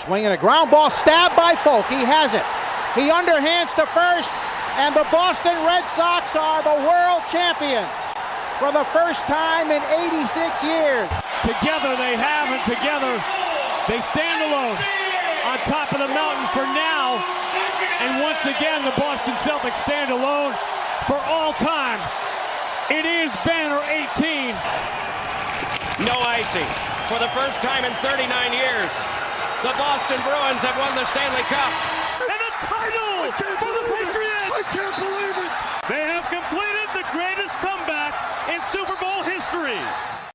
Swinging a ground ball, stabbed by Folk. He has it. He underhands to first, and the Boston Red Sox are the world champions for the first time in 86 years. Together they have, and together they stand alone on top of the mountain for now. And once again, the Boston Celtics stand alone for all time. It is Banner 18. No icing. For the first time in 39 years, the Boston Bruins have won the Stanley Cup. And the title for the Patriots! I can't believe it! They have completed the greatest comeback in Super Bowl history.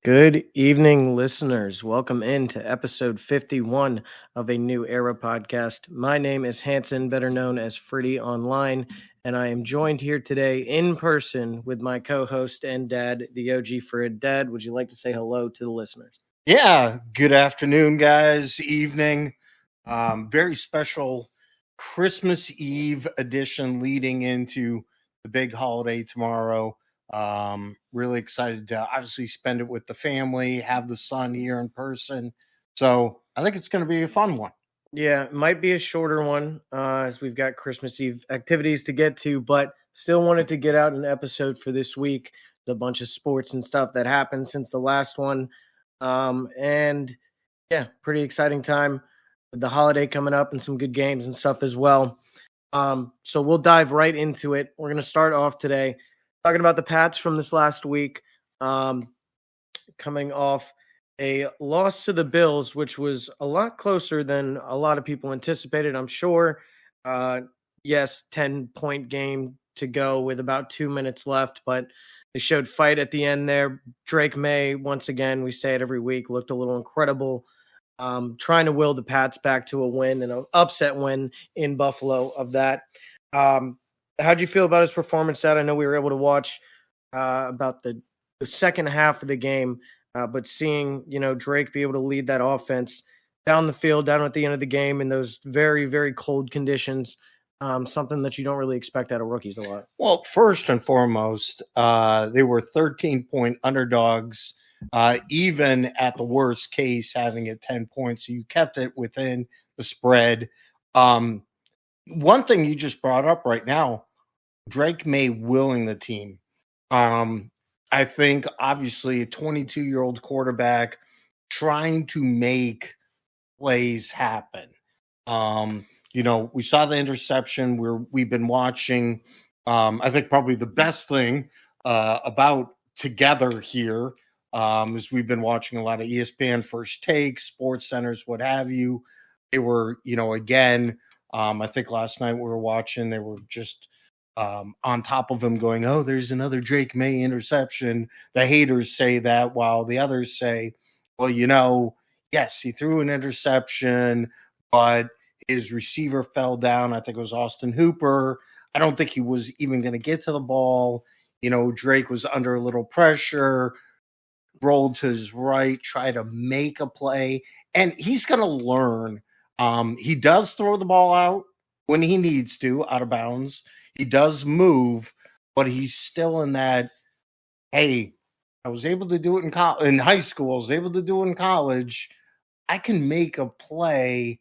Good evening, listeners. Welcome into episode 51 of a New Era podcast. My name is Hanson, better known as Fryddy Online, and I am joined here today in person with my co-host and dad, the OG Frid. Dad, would you like to say hello to the listeners? Yeah, good afternoon, guys. Evening. Very special Christmas Eve edition leading into the big holiday tomorrow. Really excited to obviously spend it with the family, have the son here in person. So I think it's going to be a fun one. Yeah, it might be a shorter one as we've got Christmas Eve activities to get to, but still wanted to get out an episode for this week. The bunch of sports and stuff that happened since the last one. And yeah, pretty exciting time with the holiday coming up and some good games and stuff as well. So we'll dive right into it. We're going to start off today talking about the Pats from this last week, coming off a loss to the Bills, which was a lot closer than a lot of people anticipated, I'm sure. Yes, 10-point game to go with about 2 minutes left, but they showed fight at the end there. Drake May, once again, we say it every week, looked a little incredible, trying to will the Pats back to a win and an upset win in Buffalo of that. How'd you feel about his performance, Dad? I know we were able to watch about the second half of the game, but seeing, Drake be able to lead that offense down the field, down at the end of the game in those very, very cold conditions, something that you don't really expect out of rookies a lot. Well, first and foremost, they were 13-point underdogs, even at the worst case, having it 10 points. So you kept it within the spread. One thing you just brought up right now, Drake May willing the team. I think obviously a 22-year-old quarterback trying to make plays happen. We saw the interception where we've been watching. I think probably the best thing about Together here is we've been watching a lot of ESPN First Take, Sports Centers, what have you. They were, again, I think last night we were watching, they were just on top of him going, oh, there's another Drake May interception. The haters say that while the others say, well, yes, he threw an interception, but his receiver fell down. I think it was Austin Hooper. I don't think he was even going to get to the ball. Drake was under a little pressure, rolled to his right, tried to make a play, and he's going to learn. He does throw the ball out when he needs to, out of bounds. He does move, but he's still in that, hey, I was able to do it in high school. I was able to do it in college. I can make a play,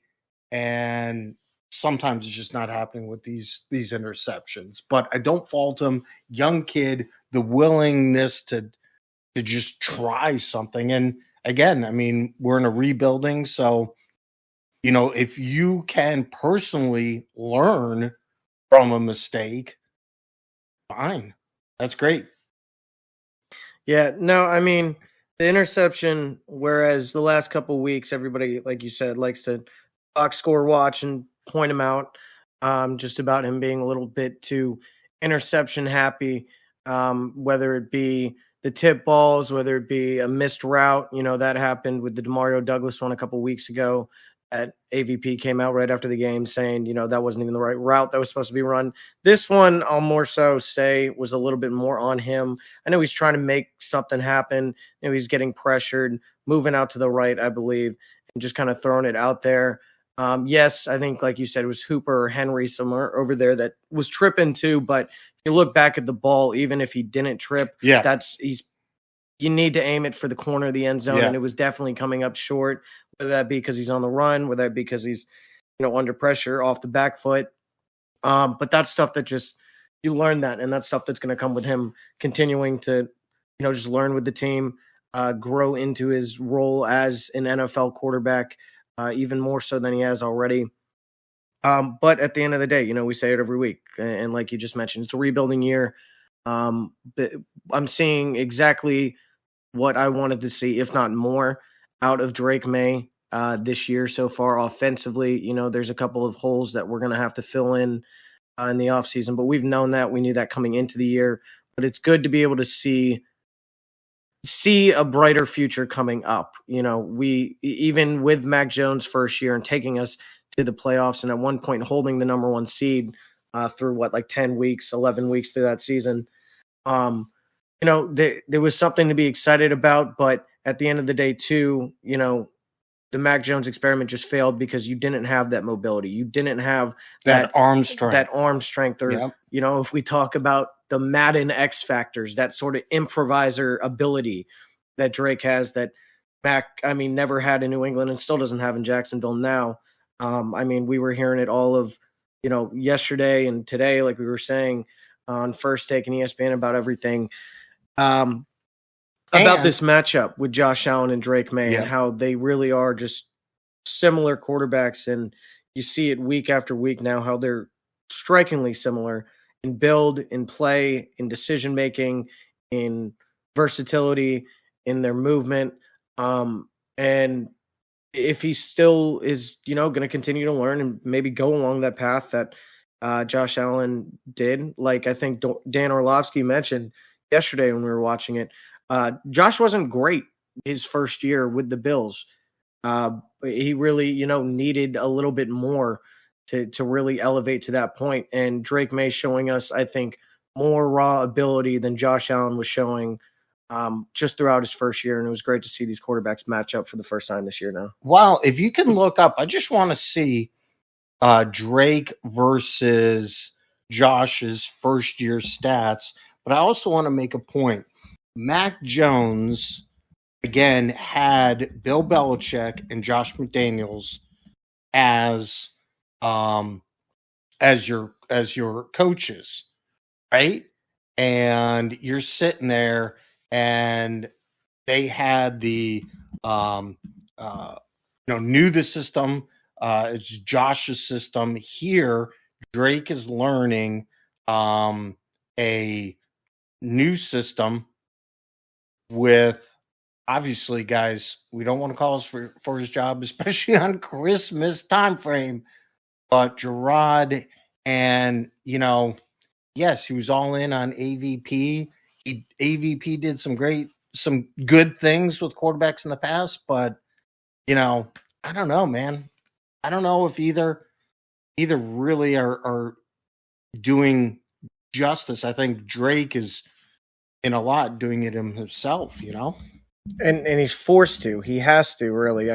and sometimes it's just not happening with these interceptions. But I don't fault him. Young kid, the willingness to just try something. And again, we're in a rebuilding, so if you can personally learn from a mistake, fine. That's great. Yeah, no, the interception, whereas the last couple of weeks, everybody, like you said, likes to box score watch and point him out, just about him being a little bit too interception happy, whether it be the tip balls, whether it be a missed route. That happened with the DeMario Douglas one a couple of weeks ago. AVP came out right after the game saying, that wasn't even the right route that was supposed to be run. This one, I'll more so say, was a little bit more on him. I know he's trying to make something happen. He's getting pressured, moving out to the right, I believe, and just kind of throwing it out there. Yes, I think, like you said, it was Hooper or Henry somewhere over there that was tripping too. But if you look back at the ball, even if he didn't trip, he's you need to aim it for the corner of the end zone, and it was definitely coming up short, whether that be because he's on the run, whether that be because he's, under pressure off the back foot. But that's stuff that just you learn that, and that's stuff that's going to come with him continuing to, just learn with the team, grow into his role as an NFL quarterback, even more so than he has already. But at the end of the day, we say it every week, and like you just mentioned, it's a rebuilding year. But I'm seeing exactly what I wanted to see, if not more, out of Drake May this year so far offensively. There's a couple of holes that we're going to have to fill in the offseason, but we've known that. We knew that coming into the year. But it's good to be able to see a brighter future coming up. We, even with Mac Jones' first year and taking us to the playoffs and at one point holding the number 1 seed through 10 weeks, 11 weeks through that season. There was something to be excited about, but at the end of the day too, the Mac Jones experiment just failed because you didn't have that mobility. You didn't have that arm strength. Or, if we talk about the Madden X factors, that sort of improviser ability that Drake has that Mac, never had in New England and still doesn't have in Jacksonville now. We were hearing it all of, yesterday and today, like we were saying on First Take and ESPN about everything. About this matchup with Josh Allen and Drake May and how they really are just similar quarterbacks. And you see it week after week now, how they're strikingly similar in build, in play, in decision-making, in versatility, in their movement. And if he still is, going to continue to learn and maybe go along that path that Josh Allen did, like I think Dan Orlovsky mentioned yesterday when we were watching it, Josh wasn't great his first year with the Bills. He really, needed a little bit more to really elevate to that point. And Drake May showing us, I think, more raw ability than Josh Allen was showing just throughout his first year. And it was great to see these quarterbacks match up for the first time this year now. Well, if you can look up, I just want to see Drake versus Josh's first year stats, but I also want to make a point. Mac Jones, again, had Bill Belichick and Josh McDaniels as your coaches, right? And you're sitting there, and they had the knew the system. It's Josh's system. Here, Drake is learning a new system with, obviously, guys, we don't want to call us for his job, especially on Christmas time frame, but Gerard, and yes, he was all in on AVP. AVP did some good things with quarterbacks in the past, but I don't know, man. I don't know if either really are doing justice. I think Drake is in a lot doing it himself, And he's forced to. He has to, really.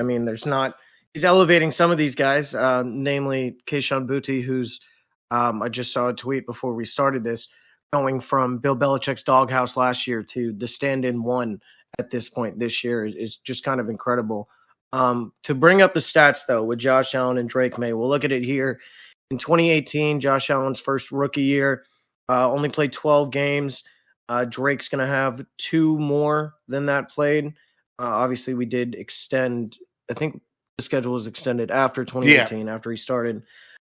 He's elevating some of these guys, namely Kayshon Boutte, who's I just saw a tweet before we started this, going from Bill Belichick's doghouse last year to the stand-in one at this point this year is just kind of incredible. To bring up the stats, though, with Josh Allen and Drake May, we'll look at it here. In 2018, Josh Allen's first rookie year, only played 12 games. Drake's going to have 2 more than that played. Obviously, we did extend. I think the schedule was extended after 2018, after he started.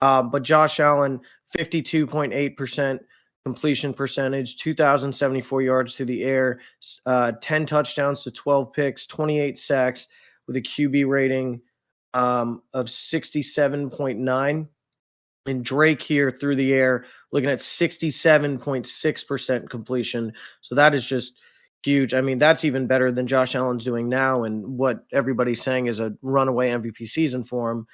But Josh Allen, 52.8% completion percentage, 2,074 yards through the air, 10 touchdowns to 12 picks, 28 sacks, with a QB rating of 67.9. And Drake here through the air, looking at 67.6% completion. So that is just huge. That's even better than Josh Allen's doing now, and what everybody's saying is a runaway MVP season for him.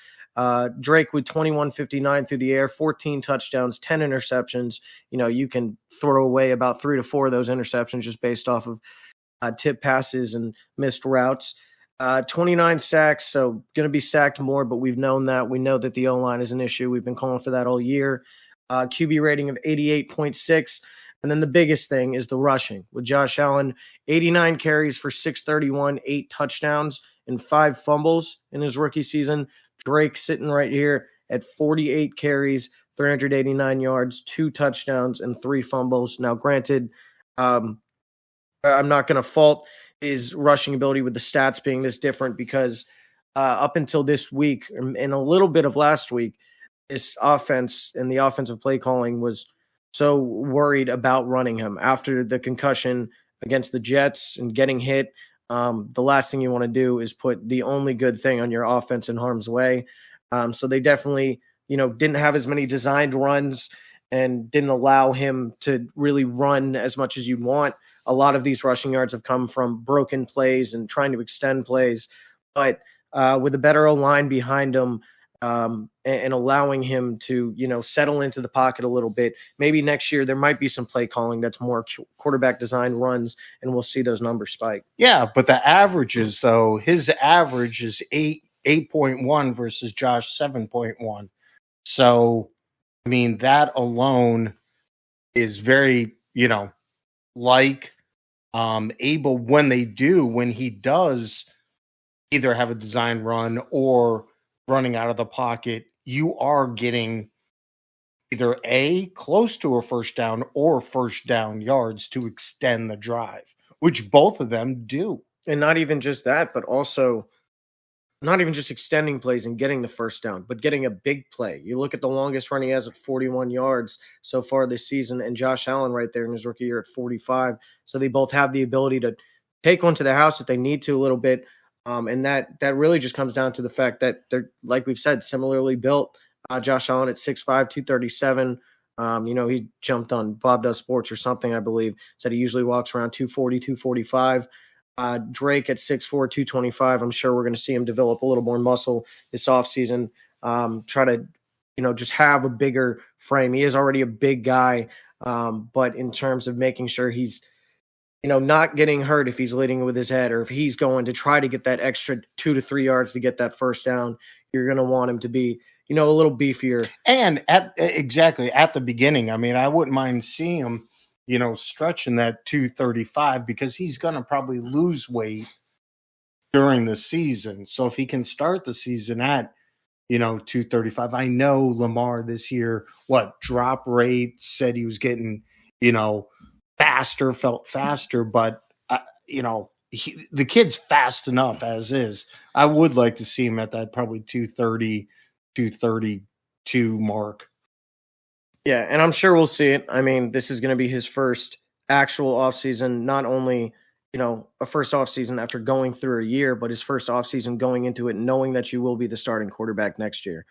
Drake with 21.59 through the air, 14 touchdowns, 10 interceptions. You can throw away about 3 to 4 of those interceptions just based off of tip passes and missed routes. 29 sacks, so going to be sacked more, but we've known that. We know that the O-line is an issue. We've been calling for that all year. QB rating of 88.6. And then the biggest thing is the rushing with Josh Allen, 89 carries for 631, 8 touchdowns, and 5 fumbles in his rookie season. Drake sitting right here at 48 carries, 389 yards, 2 touchdowns, and 3 fumbles. Now, granted, I'm not going to fault his rushing ability with the stats being this different because up until this week and a little bit of last week, this offense and the offensive play calling was so worried about running him after the concussion against the Jets and getting hit. The last thing you want to do is put the only good thing on your offense in harm's way. So they definitely, didn't have as many designed runs and didn't allow him to really run as much as you'd want. A lot of these rushing yards have come from broken plays and trying to extend plays. But with a better O-line behind him, and allowing him to, settle into the pocket a little bit. Maybe next year there might be some play calling that's more quarterback design runs, and we'll see those numbers spike. Yeah, but the averages, though, his average is 8.1 versus Josh 7.1. So, I mean, that alone is very, able when he does either have a design run or running out of the pocket, you are getting either close to a first down or first down yards to extend the drive, which both of them do. And not even just that, but also not even just extending plays and getting the first down, but getting a big play. You look at the longest run he has at 41 yards so far this season, and Josh Allen right there in his rookie year at 45. So they both have the ability to take one to the house if they need to a little bit. And that really just comes down to the fact that they're, like we've said, similarly built. Josh Allen at 6'5", 237. He jumped on Bob Does Sports or something, I believe, said he usually walks around 240, 245. Drake at 6'4", 225. I'm sure we're going to see him develop a little more muscle this offseason. Try to, just have a bigger frame. He is already a big guy, but in terms of making sure he's, not getting hurt if he's leading with his head or if he's going to try to get that extra 2 to 3 yards to get that first down, you're going to want him to be, a little beefier. And at the beginning, I mean, I wouldn't mind seeing him, stretching that 235 because he's going to probably lose weight during the season. So if he can start the season at, 235, I know Lamar this year, drop rate said he was getting, felt faster, but the kid's fast enough as is. I would like to see him at that probably 230, 232 mark. Yeah, and I'm sure we'll see it. I mean, this is going to be his first actual offseason, not only, a first offseason after going through a year, but his first offseason going into it knowing that you will be the starting quarterback next year.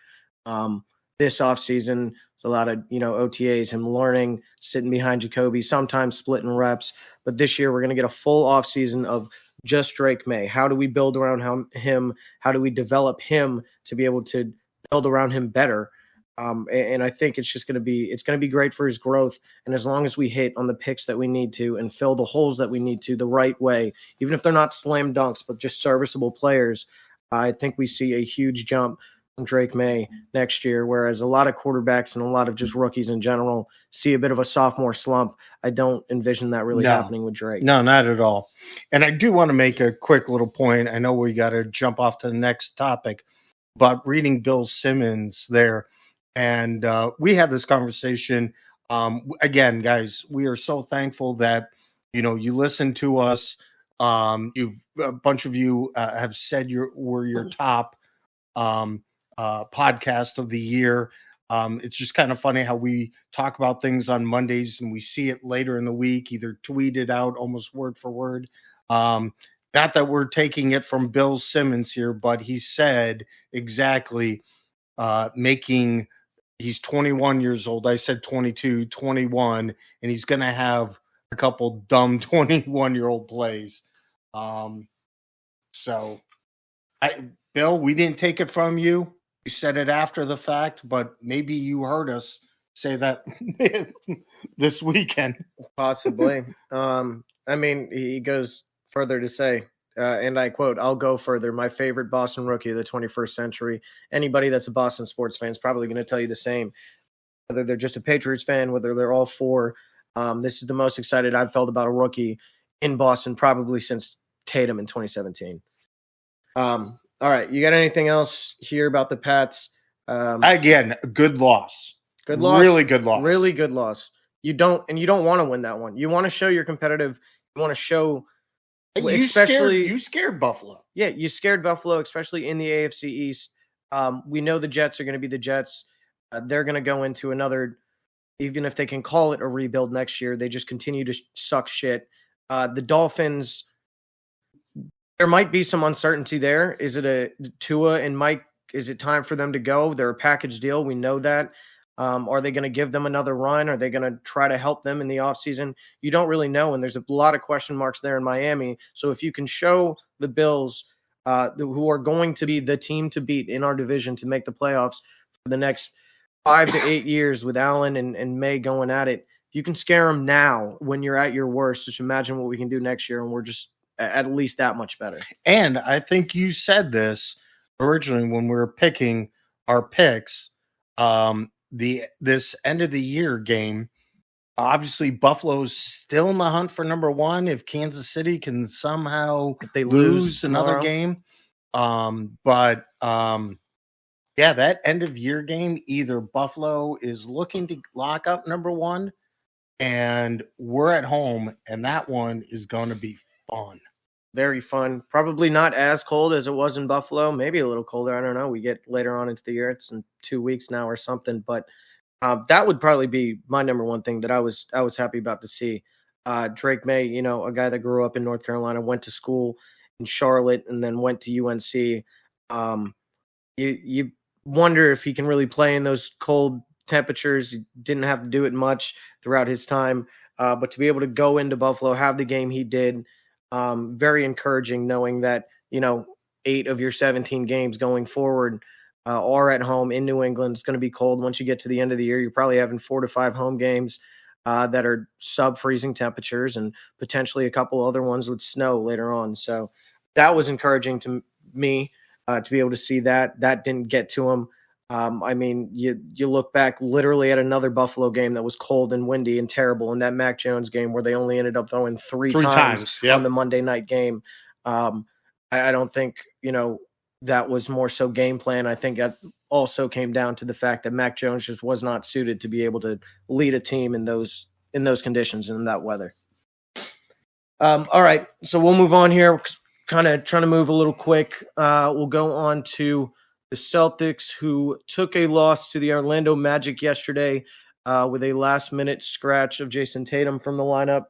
This offseason, it's a lot of, OTAs, him learning, sitting behind Jacoby, sometimes splitting reps. But this year, we're going to get a full offseason of just Drake May. How do we build around him? How do we develop him to be able to build around him better? And I think it's going to be great for his growth. And as long as we hit on the picks that we need to and fill the holes that we need to the right way, even if they're not slam dunks, but just serviceable players, I think we see a huge jump from Drake May next year, whereas a lot of quarterbacks and a lot of just rookies in general see a bit of a sophomore slump. I don't envision that really happening with Drake. No, not at all. And I do want to make a quick little point. I know we got to jump off to the next topic, but reading Bill Simmons there, and we had this conversation. Again, guys, we are so thankful that, you listen to us. A bunch of you have said we're your top podcast of the year. It's just kind of funny how we talk about things on Mondays and we see it later in the week, either tweeted out almost word for word. Not that we're taking it from Bill Simmons here, but he said exactly he's 21 years old. I said 22, 21, and he's going to have a couple dumb 21-year-old plays. Bill, we didn't take it from you. We said it after the fact, but maybe you heard us say that this weekend. Possibly. I mean, he goes further to say, and I quote, "I'll go further. My favorite Boston rookie of the 21st century." Anybody that's a Boston sports fan is probably going to tell you the same, whether they're just a Patriots fan, whether they're all for This is the most excited I've felt about a rookie in Boston probably since Tatum in 2017. All right, you got anything else here about the Pats? Again, good loss. Good loss. Really good loss. Really good loss. You don't want to win that one. You want to show you're competitive. You want to show, You scared Buffalo. Yeah, you scared Buffalo, especially in the AFC East. We know the Jets are going to be the Jets. They're going to go into another, even if they can call it a rebuild next year, they just continue to suck shit. The Dolphins, there might be some uncertainty there. Is it a Tua and Mike? Is it time for them to go? They're a package deal. We know that. Are they going to give them another run? Are they going to try to help them in the offseason? You don't really know, and there's a lot of question marks there in Miami. So if you can show the Bills, who are going to be the team to beat in our division to make the playoffs for the next 5 to 8 years with Allen and May going at it, you can scare them now when you're at your worst. Just imagine what we can do next year, and we're just at least that much better. And I think you said this originally when we were picking our picks. This end of the year game, obviously Buffalo's still in the hunt for number one. If Kansas City can somehow If they lose another tomorrow. game, yeah, that end of year game, either Buffalo is looking to lock up number one, and we're at home, and that one is going to be fun. Very fun. Probably not as cold as it was in Buffalo. Maybe a little colder. I don't know. We get later on into the year. It's in 2 weeks now or something. But that would probably be my number one thing that I was happy about to see. Drake May, a guy that grew up in North Carolina, went to school in Charlotte, and then went to UNC. You wonder if he can really play in those cold temperatures. He didn't have to do it much throughout his time. But to be able to go into Buffalo, have the game he did, very encouraging knowing that, 8 of your 17 games going forward are at home in New England. It's going to be cold. Once you get to the end of the year, you're probably having 4 to 5 home games that are sub-freezing temperatures and potentially a couple other ones with snow later on. So that was encouraging to me to be able to see that. That didn't get to him. You look back literally at another Buffalo game that was cold and windy and terrible, and that Mac Jones game where they only ended up throwing three times yep. on the Monday night game. I don't think, that was more so game plan. I think that also came down to the fact that Mac Jones just was not suited to be able to lead a team in those conditions and in that weather. All right, so we'll move on here. Kind of trying to move a little quick. We'll go on to the Celtics, who took a loss to the Orlando Magic yesterday with a last-minute scratch of Jason Tatum from the lineup.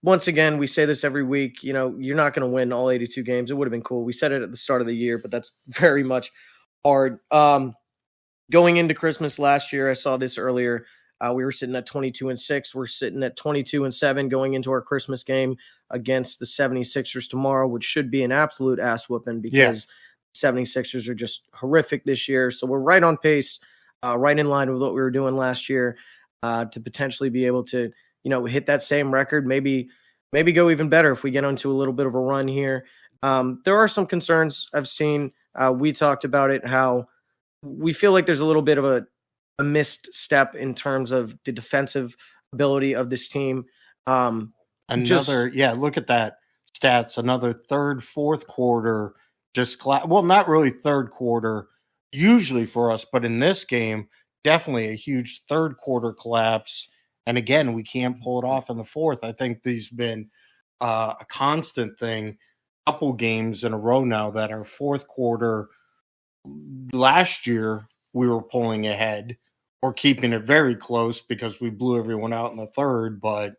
Once again, we say this every week, you're not going to win all 82 games. It would have been cool. We said it at the start of the year, but that's very much hard. Going into Christmas last year, I saw this earlier. We were sitting at 22-6. We're sitting at 22-7 going into our Christmas game against the 76ers tomorrow, which should be an absolute ass whooping because 76ers are just horrific this year. So we're right on pace, right in line with what we were doing last year to potentially be able to, hit that same record, maybe go even better if we get onto a little bit of a run here. There are some concerns I've seen. We talked about it, how we feel like there's a little bit of a missed step in terms of the defensive ability of this team. Look at that stats. Another third, fourth quarter, not really third quarter usually for us, but in this game, definitely a huge third quarter collapse. And again, we can't pull it off in the fourth. I think these have been a constant thing, couple games in a row now that our fourth quarter last year we were pulling ahead or keeping it very close because we blew everyone out in the third. But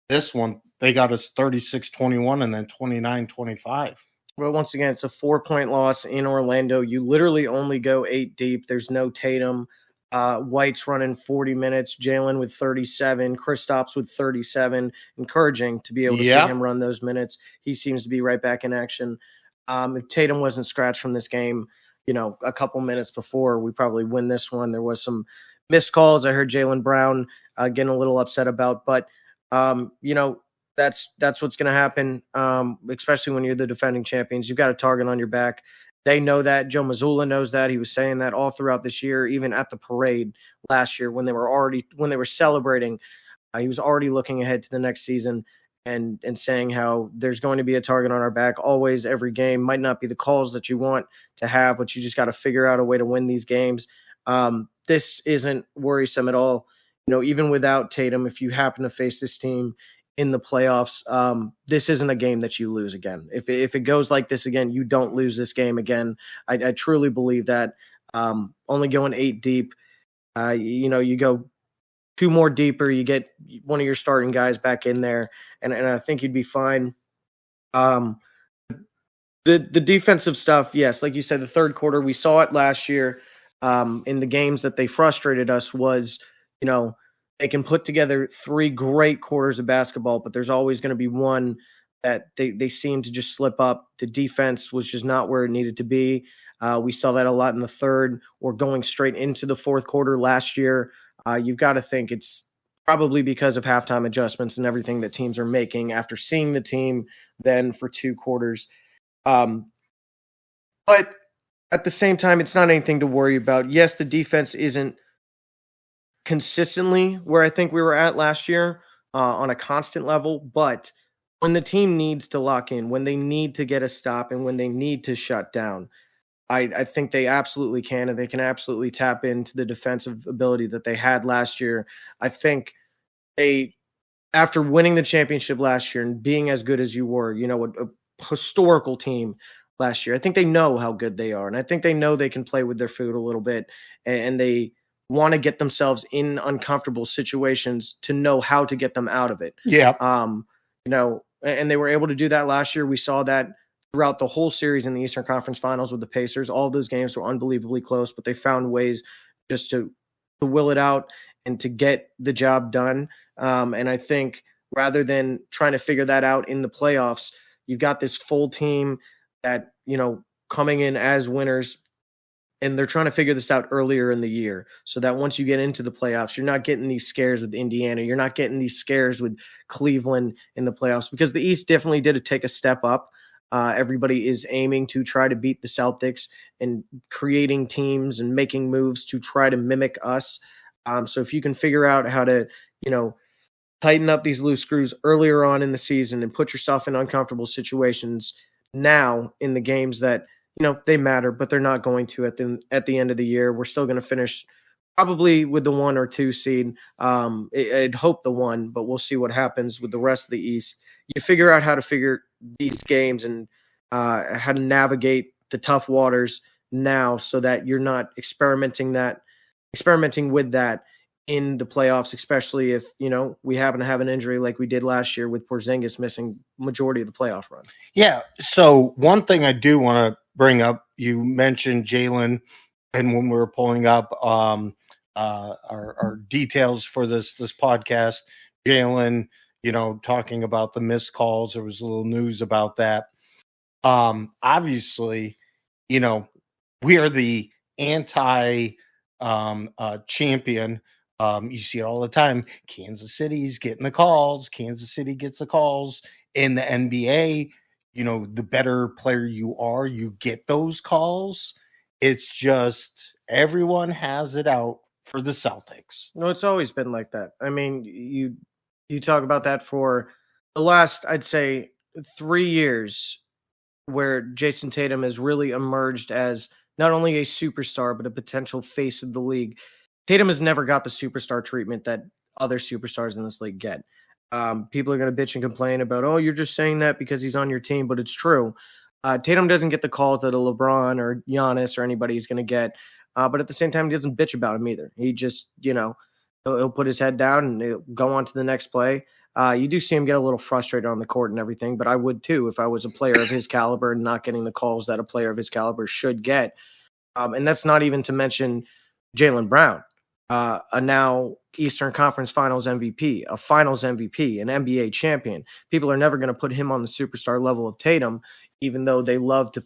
this one, they got us 36-21 and then 29-25. Well, once again, it's a 4-point loss in Orlando. You literally only go 8 deep. There's no Tatum. White's running 40 minutes. Jalen with 37. Kristaps with 37. Encouraging to be able to see him run those minutes. He seems to be right back in action. If Tatum wasn't scratched from this game, a couple minutes before, we probably win this one. There was some missed calls I heard Jaylen Brown getting a little upset about. But, that's what's going to happen, especially when you're the defending champions. You've got a target on your back. They know that. Joe Mazzulla knows that. He was saying that all throughout this year, even at the parade last year when they were celebrating. He was already looking ahead to the next season and saying how there's going to be a target on our back always, every game. Might not be the calls that you want to have, but you just got to figure out a way to win these games. This isn't worrisome at all. Even without Tatum, if you happen to face this team in the playoffs, this isn't a game that you lose again. If it goes like this again, you don't lose this game again. I truly believe that. Only going 8 deep, you go 2 more deeper, you get one of your starting guys back in there, and I think you'd be fine. The defensive stuff, yes, like you said, the third quarter, we saw it last year in the games that they frustrated us was, they can put together 3 great quarters of basketball, but there's always going to be one that they seem to just slip up. The defense was just not where it needed to be. We saw that a lot in the third or going straight into the fourth quarter last year. You've got to think it's probably because of halftime adjustments and everything that teams are making after seeing the team then for 2 quarters. But at the same time, it's not anything to worry about. Yes, the defense isn't consistently where I think we were at last year on a constant level, but when the team needs to lock in, when they need to get a stop, and when they need to shut down, I think they absolutely can, and they can absolutely tap into the defensive ability that they had last year. I think after winning the championship last year and being as good as you were, a historical team last year, I think they know how good they are, and I think they know they can play with their food a little bit, and they want to get themselves in uncomfortable situations to know how to get them out of it. Yeah. And they were able to do that last year. We saw that throughout the whole series in the Eastern Conference Finals with the Pacers. All of those games were unbelievably close, but they found ways just to will it out and to get the job done. And I think rather than trying to figure that out in the playoffs, you've got this full team that, coming in as winners, and they're trying to figure this out earlier in the year so that once you get into the playoffs, you're not getting these scares with Indiana. You're not getting these scares with Cleveland in the playoffs, because the East definitely did take a step up. Everybody is aiming to try to beat the Celtics and creating teams and making moves to try to mimic us. So if you can figure out how to, tighten up these loose screws earlier on in the season and put yourself in uncomfortable situations now in the games that, they matter, but they're not going to at the end of the year. We're still going to finish probably with the 1 or 2 seed. I'd hope the 1, but we'll see what happens with the rest of the East. You figure out how to figure these games and how to navigate the tough waters now so that you're not experimenting with that in the playoffs, especially if, we happen to have an injury like we did last year with Porzingis missing majority of the playoff run. Yeah. So one thing I do want to bring up, you mentioned Jalen, and when we were pulling up our details for this podcast, Jalen, talking about the missed calls, there was a little news about that. Obviously, we are the anti champion. You see it all the time. Kansas City's getting the calls. Kansas City gets the calls. In the NBA, the better player you are, you get those calls. It's just everyone has it out for the Celtics. No, it's always been like that. I mean, you talk about that for the last, I'd say, 3 years, where Jason Tatum has really emerged as not only a superstar, but a potential face of the league. Tatum has never got the superstar treatment that other superstars in this league get. People are going to bitch and complain about, oh, you're just saying that because he's on your team, but it's true. Tatum doesn't get the calls that a LeBron or Giannis or anybody is going to get, but at the same time, he doesn't bitch about him either. He just, he'll put his head down and he'll go on to the next play. You do see him get a little frustrated on the court and everything, but I would too if I was a player of his caliber and not getting the calls that a player of his caliber should get. And that's not even to mention Jaylen Brown, a now Eastern Conference Finals MVP, a Finals MVP, an NBA champion. People are never going to put him on the superstar level of Tatum, even though they love to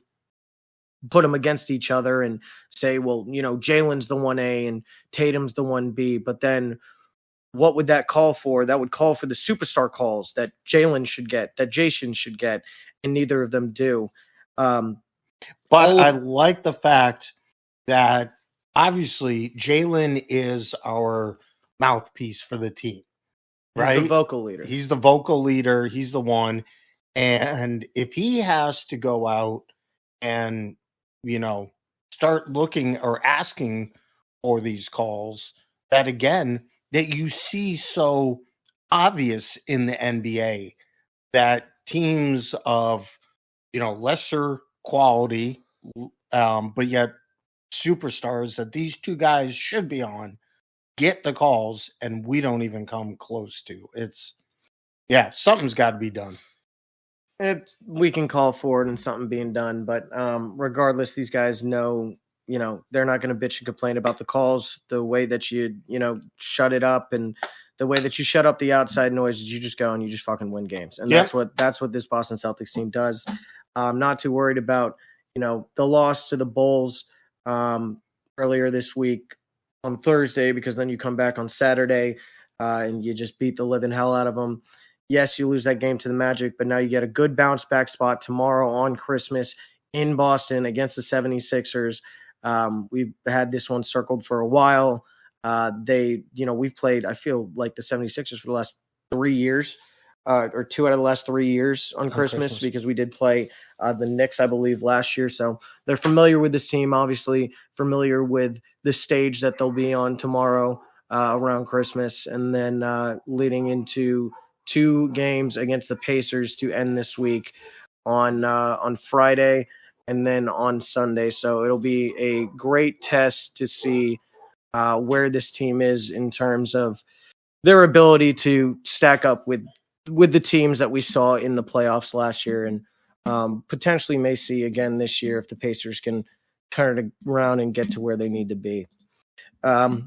put them against each other and say, well, Jalen's the 1A and Tatum's the 1B. But then what would that call for? That would call for the superstar calls that Jalen should get, that Jason should get, and neither of them do. But I like the fact that obviously Jalen is our mouthpiece for the team, right? He's the vocal leader. He's the vocal leader. He's the one. And if he has to go out and, start looking or asking for these calls that you see so obvious in the NBA, that teams of, lesser quality, but yet superstars that these two guys should be on get the calls, and we don't even come close to. Something's got to be done. We can call for it and something being done, but regardless, these guys know, they're not going to bitch and complain about the calls. The way that you shut it up, and the way that you shut up the outside noises, you just go and you just fucking win games, and that's what this Boston Celtics team does. I'm not too worried about the loss to the Bulls earlier this week on Thursday, because then you come back on Saturday and you just beat the living hell out of them. Yes, you lose that game to the Magic, but now you get a good bounce back spot tomorrow on Christmas in Boston against the 76ers. We've had this one circled for a while. We've played, I feel like, the 76ers for the last 3 years, or 2 out of the last 3 years on Christmas, because we did play the Knicks, I believe, last year. So they're familiar with this team, obviously familiar with the stage that they'll be on tomorrow around Christmas, and then leading into 2 games against the Pacers to end this week on Friday and then on Sunday. So it'll be a great test to see where this team is in terms of their ability to stack up with the teams that we saw in the playoffs last year, and potentially may see again this year if the Pacers can turn it around and get to where they need to be. All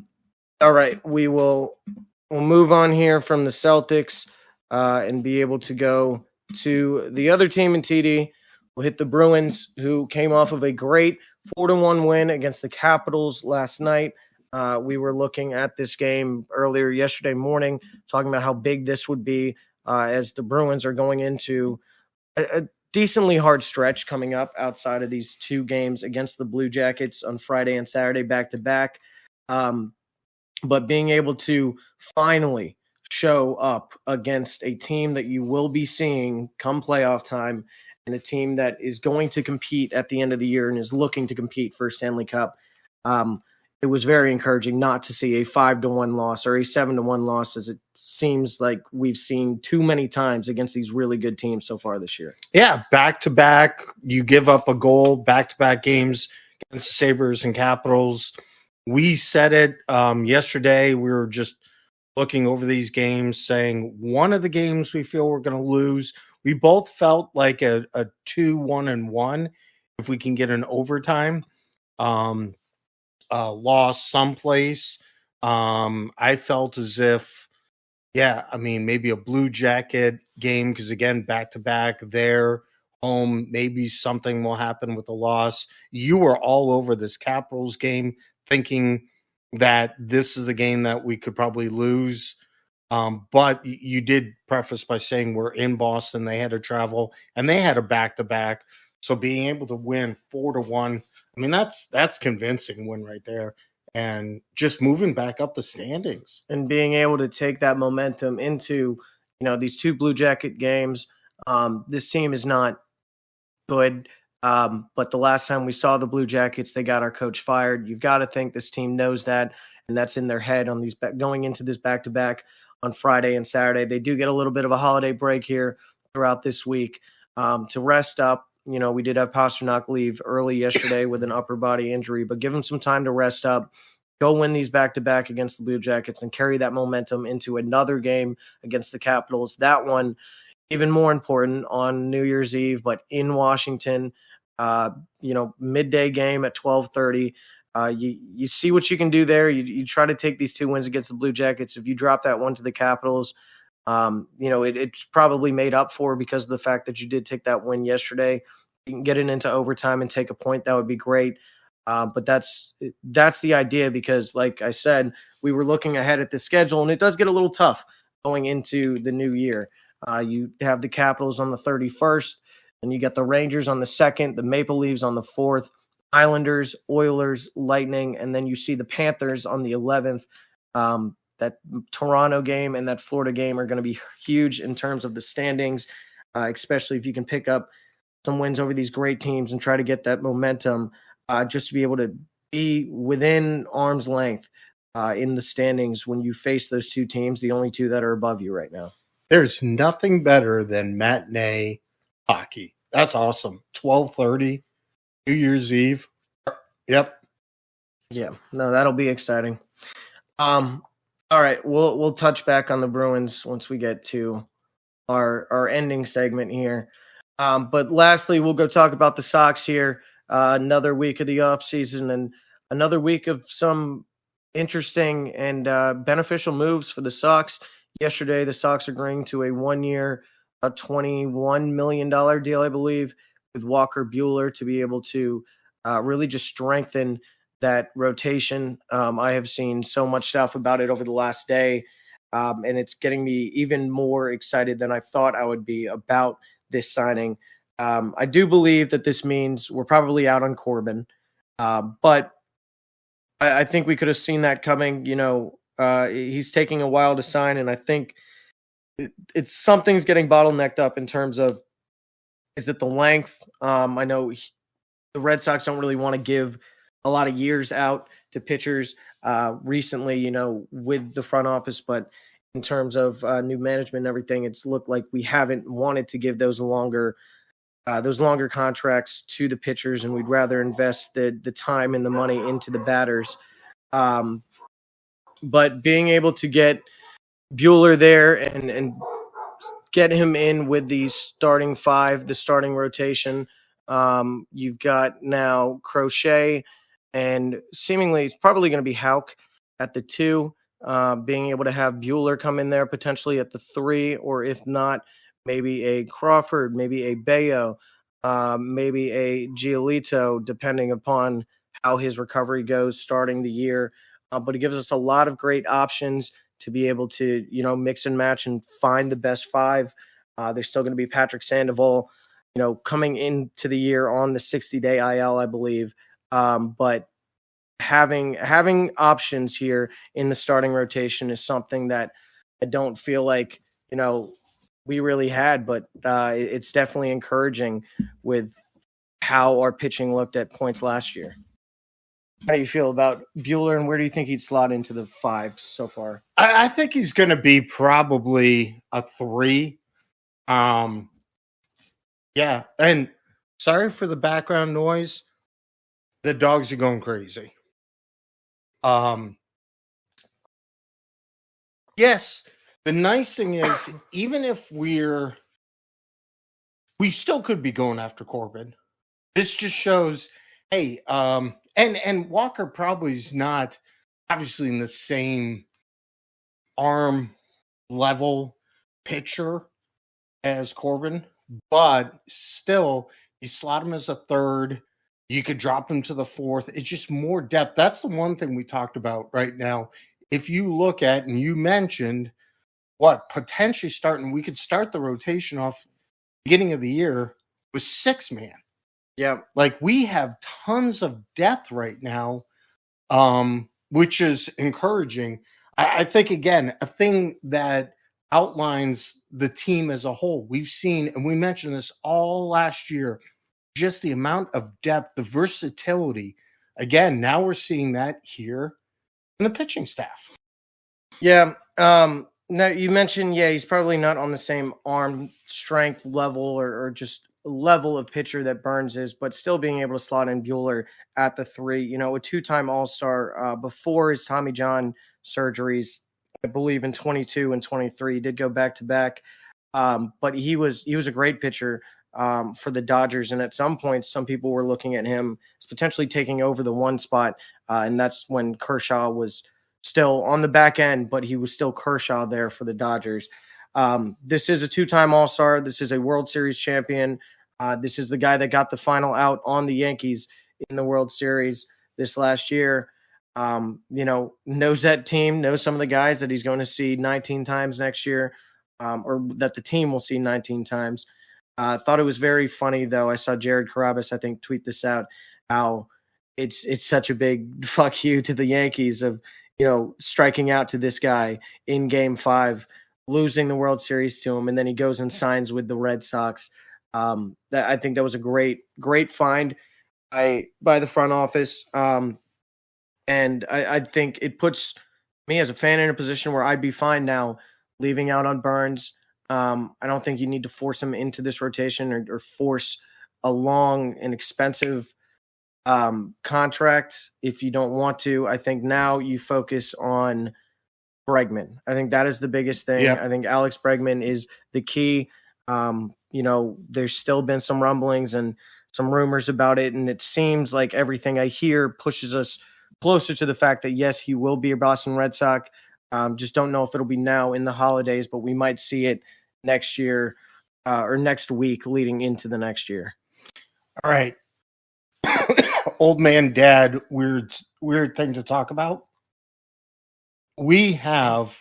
right, we'll move on here from the Celtics and be able to go to the other team in TD. We'll hit the Bruins, who came off of a great 4-1 win against the Capitals last night. We were looking at this game earlier yesterday morning, talking about how big this would be as the Bruins are going into a decently hard stretch coming up outside of these 2 games against the Blue Jackets on Friday and Saturday back-to-back. But being able to finally show up against a team that you will be seeing come playoff time, and a team that is going to compete at the end of the year and is looking to compete for a Stanley Cup. It was very encouraging not to see a 5-1 loss or a 7-1 loss, as it seems like we've seen too many times against these really good teams so far this year. Yeah, back-to-back, you give up a goal, back-to-back games against the Sabres and Capitals. We said it yesterday. We were just looking over these games, saying one of the games we feel we're going to lose. We both felt like a 2-1-1 if we can get an overtime loss someplace. I felt as if, maybe a Blue Jacket game, because again, back-to-back there, home, maybe something will happen with the loss. You were all over this Capitals game, thinking that this is the game that we could probably lose. But you did preface by saying we're in Boston. They had to travel, and they had a back-to-back. So being able to win 4-1, that's convincing win right there. And just moving back up the standings. And being able to take that momentum into, these 2 Blue Jacket games. This team is not good. But the last time we saw the Blue Jackets, they got our coach fired. You've got to think this team knows that, and that's in their head on these going into this back-to-back on Friday and Saturday. They do get a little bit of a holiday break here throughout this week to rest up. We did have Pasternak leave early yesterday with an upper body injury, but give him some time to rest up, go win these back-to-back against the Blue Jackets, and carry that momentum into another game against the Capitals. That one, even more important, on New Year's Eve, but in Washington. Midday game at 12:30. You see what you can do there. You try to take these 2 wins against the Blue Jackets. If you drop that one to the Capitals, it's probably made up for because of the fact that you did take that win yesterday. You can get it into overtime and take a point. That would be great. But that's the idea, because like I said, we were looking ahead at the schedule, and it does get a little tough going into the new year. You have the Capitals on the 31st. And you got the Rangers on the 2nd, the Maple Leafs on the 4th, Islanders, Oilers, Lightning, and then you see the Panthers on the 11th. That Toronto game and that Florida game are going to be huge in terms of the standings, especially if you can pick up some wins over these great teams and try to get that momentum just to be able to be within arm's length in the standings when you face those two teams, the only two that are above you right now. There's nothing better than matinee hockey. That's awesome. 12:30, New Year's Eve. Yep. Yeah, no, that'll be exciting. All right, we'll touch back on the Bruins once we get to our ending segment here. But lastly, we'll go talk about the Sox here. Another week of the offseason and another week of some interesting and beneficial moves for the Sox. Yesterday, the Sox agreeing to a 1-year, $21 million deal, I believe, with Walker Buehler to be able to really just strengthen that rotation. I have seen so much stuff about it over the last day, and it's getting me even more excited than I thought I would be about this signing. I do believe that this means we're probably out on Corbin, but I think we could have seen that coming. He's taking a while to sign, and I think it's something's getting bottlenecked up in terms of, is it the length? I know the Red Sox don't really want to give a lot of years out to pitchers recently, with the front office, but in terms of new management and everything, it's looked like we haven't wanted to give those longer contracts to the pitchers, and we'd rather invest the time and the money into the batters. But being able to get Buehler there and get him in with the starting five, the starting rotation, you've got now Crochet, and seemingly it's probably going to be Houck at the 2, being able to have Buehler come in there potentially at the 3, or if not, maybe a Crawford, maybe a Bayo, maybe a Giolito, depending upon how his recovery goes starting the year. But it gives us a lot of great options to be able to, mix and match and find the best 5. There's still going to be Patrick Sandoval, coming into the year on the 60-day IL, I believe. But having options here in the starting rotation is something that I don't feel like, we really had, but it's definitely encouraging with how our pitching looked at points last year. How do you feel about Buehler, and where do you think he'd slot into the 5 so far? I think he's going to be probably a 3. Yeah, and sorry for the background noise. The dogs are going crazy. Yes, the nice thing is, even if we still could be going after Corbin. This just shows, hey, and Walker probably is not obviously in the same arm level pitcher as Corbin, but still, you slot him as a 3rd. You could drop him to the 4th. It's just more depth. That's the one thing we talked about right now. If you look at, and you mentioned potentially starting, we could start the rotation off beginning of the year with 6-man. Yeah. Like, we have tons of depth right now, which is encouraging. I think, again, a thing that outlines the team as a whole. We've seen, and we mentioned this all last year, just the amount of depth, the versatility. Again, now we're seeing that here in the pitching staff. Yeah. Now you mentioned, he's probably not on the same arm strength level or just level of pitcher that Burns is, but still being able to slot in Buehler at the 3, a 2-time All-Star before his Tommy John surgeries, I believe in 22 and 23, he did go back to back. But he was a great pitcher for the Dodgers. And at some point, some people were looking at him as potentially taking over the 1 spot. And that's when Kershaw was still on the back end, but he was still Kershaw there for the Dodgers. This is a 2-time All-Star. This is a World Series champion. This is the guy that got the final out on the Yankees in the World Series this last year. Knows that team, knows some of the guys that he's going to see 19 times next year, or that the team will see 19 times. Thought it was very funny, though. I saw Jared Carabas, I think, tweet this out, how it's such a big fuck you to the Yankees of, striking out to this guy in Game 5, losing the World Series to him, and then he goes and signs with the Red Sox. I think that was a great find by the front office. And I think it puts me as a fan in a position where I'd be fine now leaving out on Burns. I don't think you need to force him into this rotation or force a long and expensive contract if you don't want to. I think now you focus on Bregman. I think that is the biggest thing. Yep. I think Alex Bregman is the key. There's still been some rumblings and some rumors about it, and it seems like everything I hear pushes us closer to the fact that, yes, he will be a Boston Red Sox. Just don't know if it'll be now in the holidays, but we might see it next year or next week leading into the next year. All right. Old man dad, weird thing to talk about. We have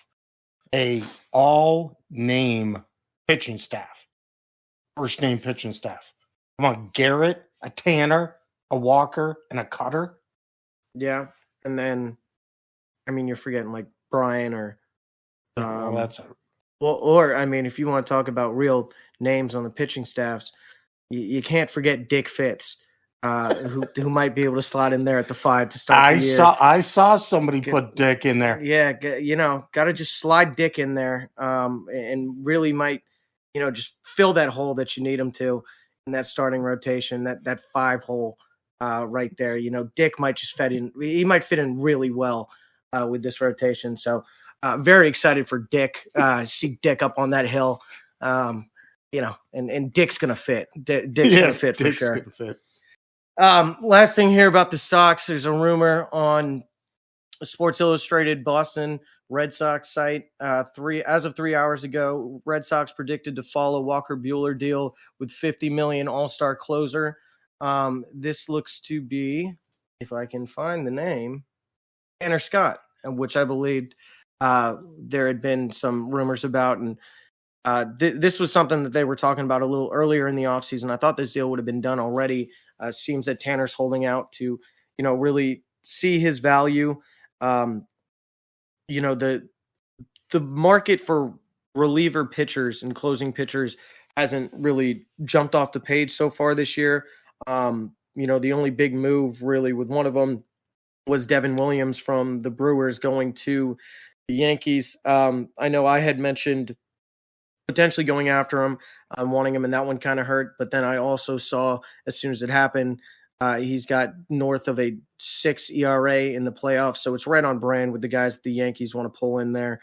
a all-name pitching staff. First-name pitching staff. Come on, Garrett, a Tanner, a Walker, and a Cutter. Yeah, and then, you're forgetting like Brian or if you want to talk about real names on the pitching staffs, you can't forget Dick Fitz, who might be able to slot in there at the 5 to start the year. I saw somebody put Dick in there. Yeah, got to just slide Dick in there, and really might, just fill that hole that you need him to in that starting rotation, that 5 hole. Right there, Dick might just fit in. He might fit in really well with this rotation. So, very excited for Dick. See Dick up on that hill, and Dick's gonna fit. Dick's gonna fit for sure. Gonna fit. Last thing here about the Sox, there's a rumor on Sports Illustrated Boston Red Sox site. As of 3 hours ago, Red Sox predicted to follow Walker Buehler deal with $50 million All-Star closer. This looks to be, if I can find the name, Tanner Scott, which I believed there had been some rumors about. And this was something that they were talking about a little earlier in the offseason. I thought this deal would have been done already. Seems that Tanner's holding out to, really see his value. The market for reliever pitchers and closing pitchers hasn't really jumped off the page so far this year. The only big move really with one of them was Devin Williams from the Brewers going to the Yankees. I know I had mentioned potentially going after him, wanting him, and that one kind of hurt. But then I also saw, as soon as it happened, he's got north of a 6 ERA in the playoffs. So it's right on brand with the guys that the Yankees want to pull in there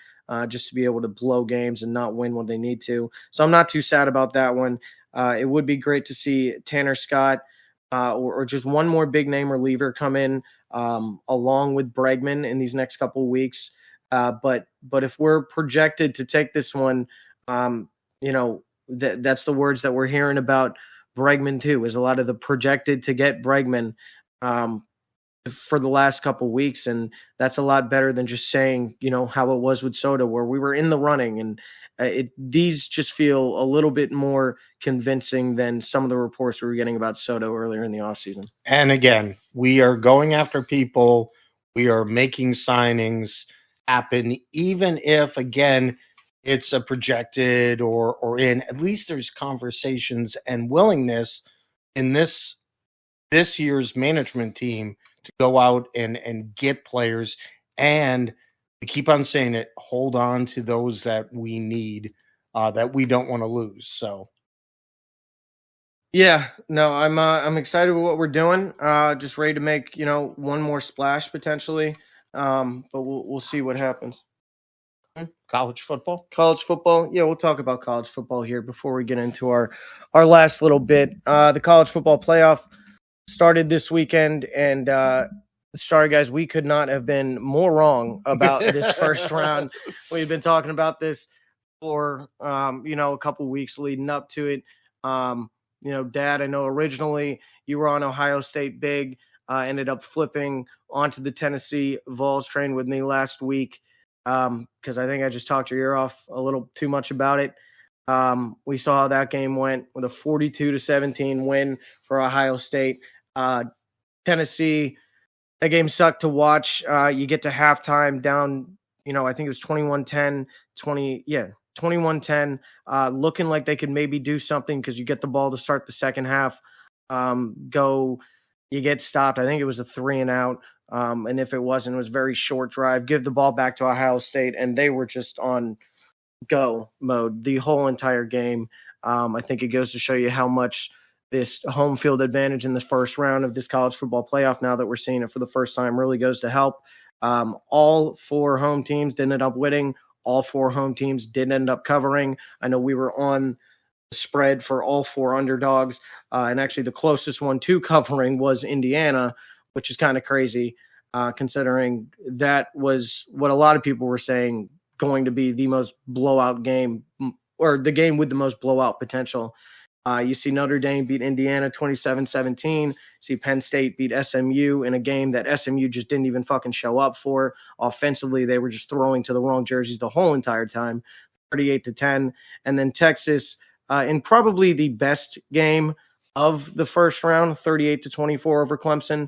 just to be able to blow games and not win when they need to. So I'm not too sad about that one. It would be great to see Tanner Scott or just one more big name reliever come in along with Bregman in these next couple of weeks. But if we're projected to take this one, that's the words that we're hearing about Bregman too, is a lot of the projected to get Bregman for the last couple of weeks. And that's a lot better than just saying, how it was with Soto, where we were in the running. And these just feel a little bit more convincing than some of the reports we were getting about Soto earlier in the offseason. And again, we are going after people. We are making signings happen, even if, again, it's a projected or in, at least there's conversations and willingness in this year's management team to go out and get players. And we keep on saying it, hold on to those that we need, that we don't want to lose. So, yeah, no, I'm excited with what we're doing. Just ready to make, one more splash potentially. But we'll see what happens. College football. Yeah, we'll talk about college football here before we get into our last little bit. The college football playoff started this weekend, and sorry guys, we could not have been more wrong about this first round. We've been talking about this for a couple weeks leading up to it. Dad, I know originally you were on Ohio State big, ended up flipping onto the Tennessee Vols train with me last week because I think I just talked your ear off a little too much about it. We saw how that game went with a 42-17 win for Ohio State. Tennessee, that game sucked to watch. You get to halftime down, I think it was 21-10, 21-10, looking like they could maybe do something because you get the ball to start the second half. You get stopped. I think it was a 3 and out. And if it wasn't, it was a very short drive. Give the ball back to Ohio State, and they were just on go mode the whole entire game. I think it goes to show you how much this home field advantage in the first round of this college football playoff, now that we're seeing it for the first time, really goes to help. All 4 home teams did end up winning. All 4 home teams did end up covering. I know we were on the spread for all 4 underdogs. And actually the closest one to covering was Indiana, which is kind of crazy considering that was what a lot of people were saying going to be the most blowout game, or the game with the most blowout potential. You see Notre Dame beat Indiana 27-17. See Penn State beat SMU in a game that SMU just didn't even fucking show up for. Offensively, they were just throwing to the wrong jerseys the whole entire time, 38-10. And then Texas, in probably the best game of the first round, 38-24 over Clemson.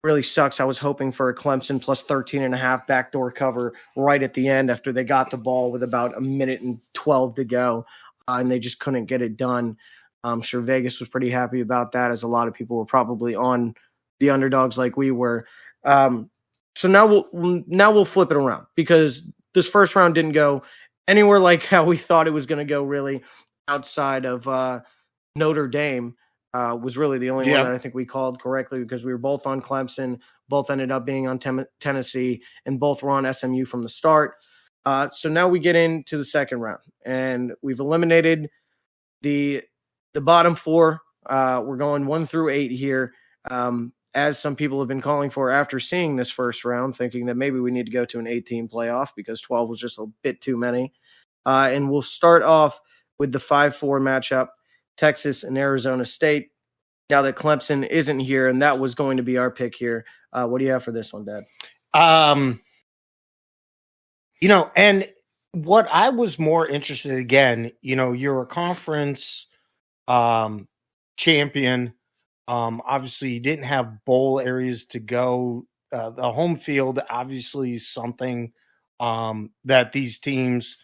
Really sucks. I was hoping for a Clemson plus 13.5 backdoor cover right at the end after they got the ball with about a minute and 12 to go. And they just couldn't get it done. I'm sure Vegas was pretty happy about that, as a lot of people were probably on the underdogs like we were. So now we'll flip it around, because this first round didn't go anywhere like how we thought it was going to go, really, outside of Notre Dame. Was really the only one that I think we called correctly, because we were both on Clemson, both ended up being on Tennessee, and both were on SMU from the start. So now we get into the second round, and we've eliminated the bottom 4. We're going 1 through 8 here, as some people have been calling for after seeing this first round, thinking that maybe we need to go to an 18 playoff because 12 was just a bit too many. And we'll start off with the 5-4 matchup, Texas and Arizona State. Now that Clemson isn't here, and that was going to be our pick here. What do you have for this one, Dad? And what I was more interested in, again, you're a conference champion. Obviously, you didn't have bowl areas to go. The home field obviously is something that these teams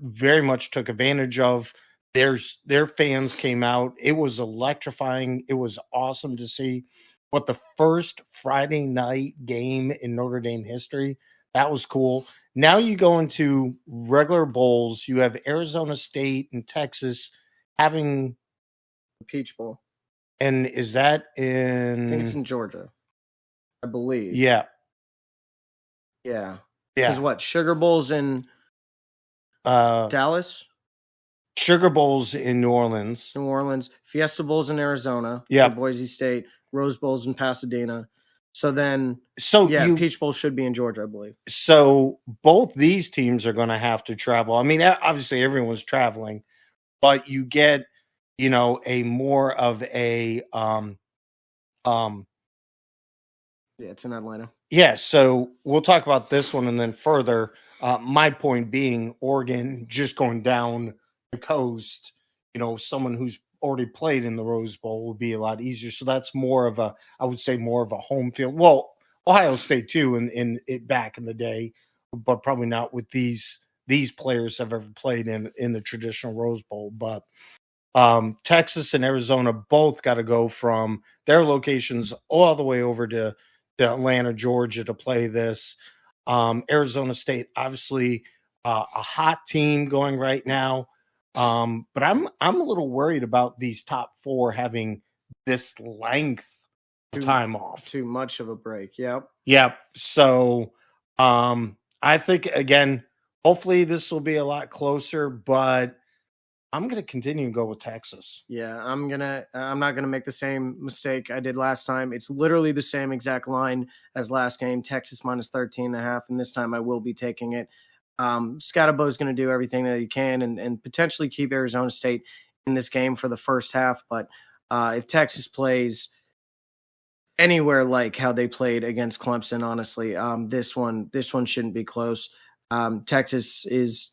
very much took advantage of. Their fans came out. It was electrifying. It was awesome to see. But the first Friday night game in Notre Dame history, that was cool. Now you go into regular bowls. You have Arizona State and Texas having the Peach Bowl. And is that in? I think it's in Georgia, I believe. Yeah. Because what? Sugar Bowl's in Dallas? Sugar Bowl's in New Orleans. Fiesta Bowl's in Arizona. Yeah. Boise State. Rose Bowl's in Pasadena. Peach Bowl should be in Georgia, I believe. So both these teams are going to have to travel. I mean, obviously everyone's traveling, but you get, a more of a it's in Atlanta. Yeah, so we'll talk about this one and then further. My point being, Oregon just going down the coast, someone who's already played in the Rose Bowl would be a lot easier. So that's more of a home field. Well, Ohio State too, in it back in the day, but probably not with these players have ever played in the traditional Rose Bowl. But Texas and Arizona both got to go from their locations all the way over to Atlanta, Georgia to play this. Arizona State, obviously a hot team going right now. But I'm a little worried about these top 4 having this length of time off. Too much of a break. Yep. So I think, again, hopefully this will be a lot closer, but I'm going to continue to go with Texas. Yeah, I'm not going to make the same mistake I did last time. It's literally the same exact line as last game, Texas minus 13.5, and this time I will be taking it. Scotabo is going to do everything that he can and potentially keep Arizona State in this game for the first half. But if Texas plays anywhere like how they played against Clemson, honestly, this one shouldn't be close. Texas is,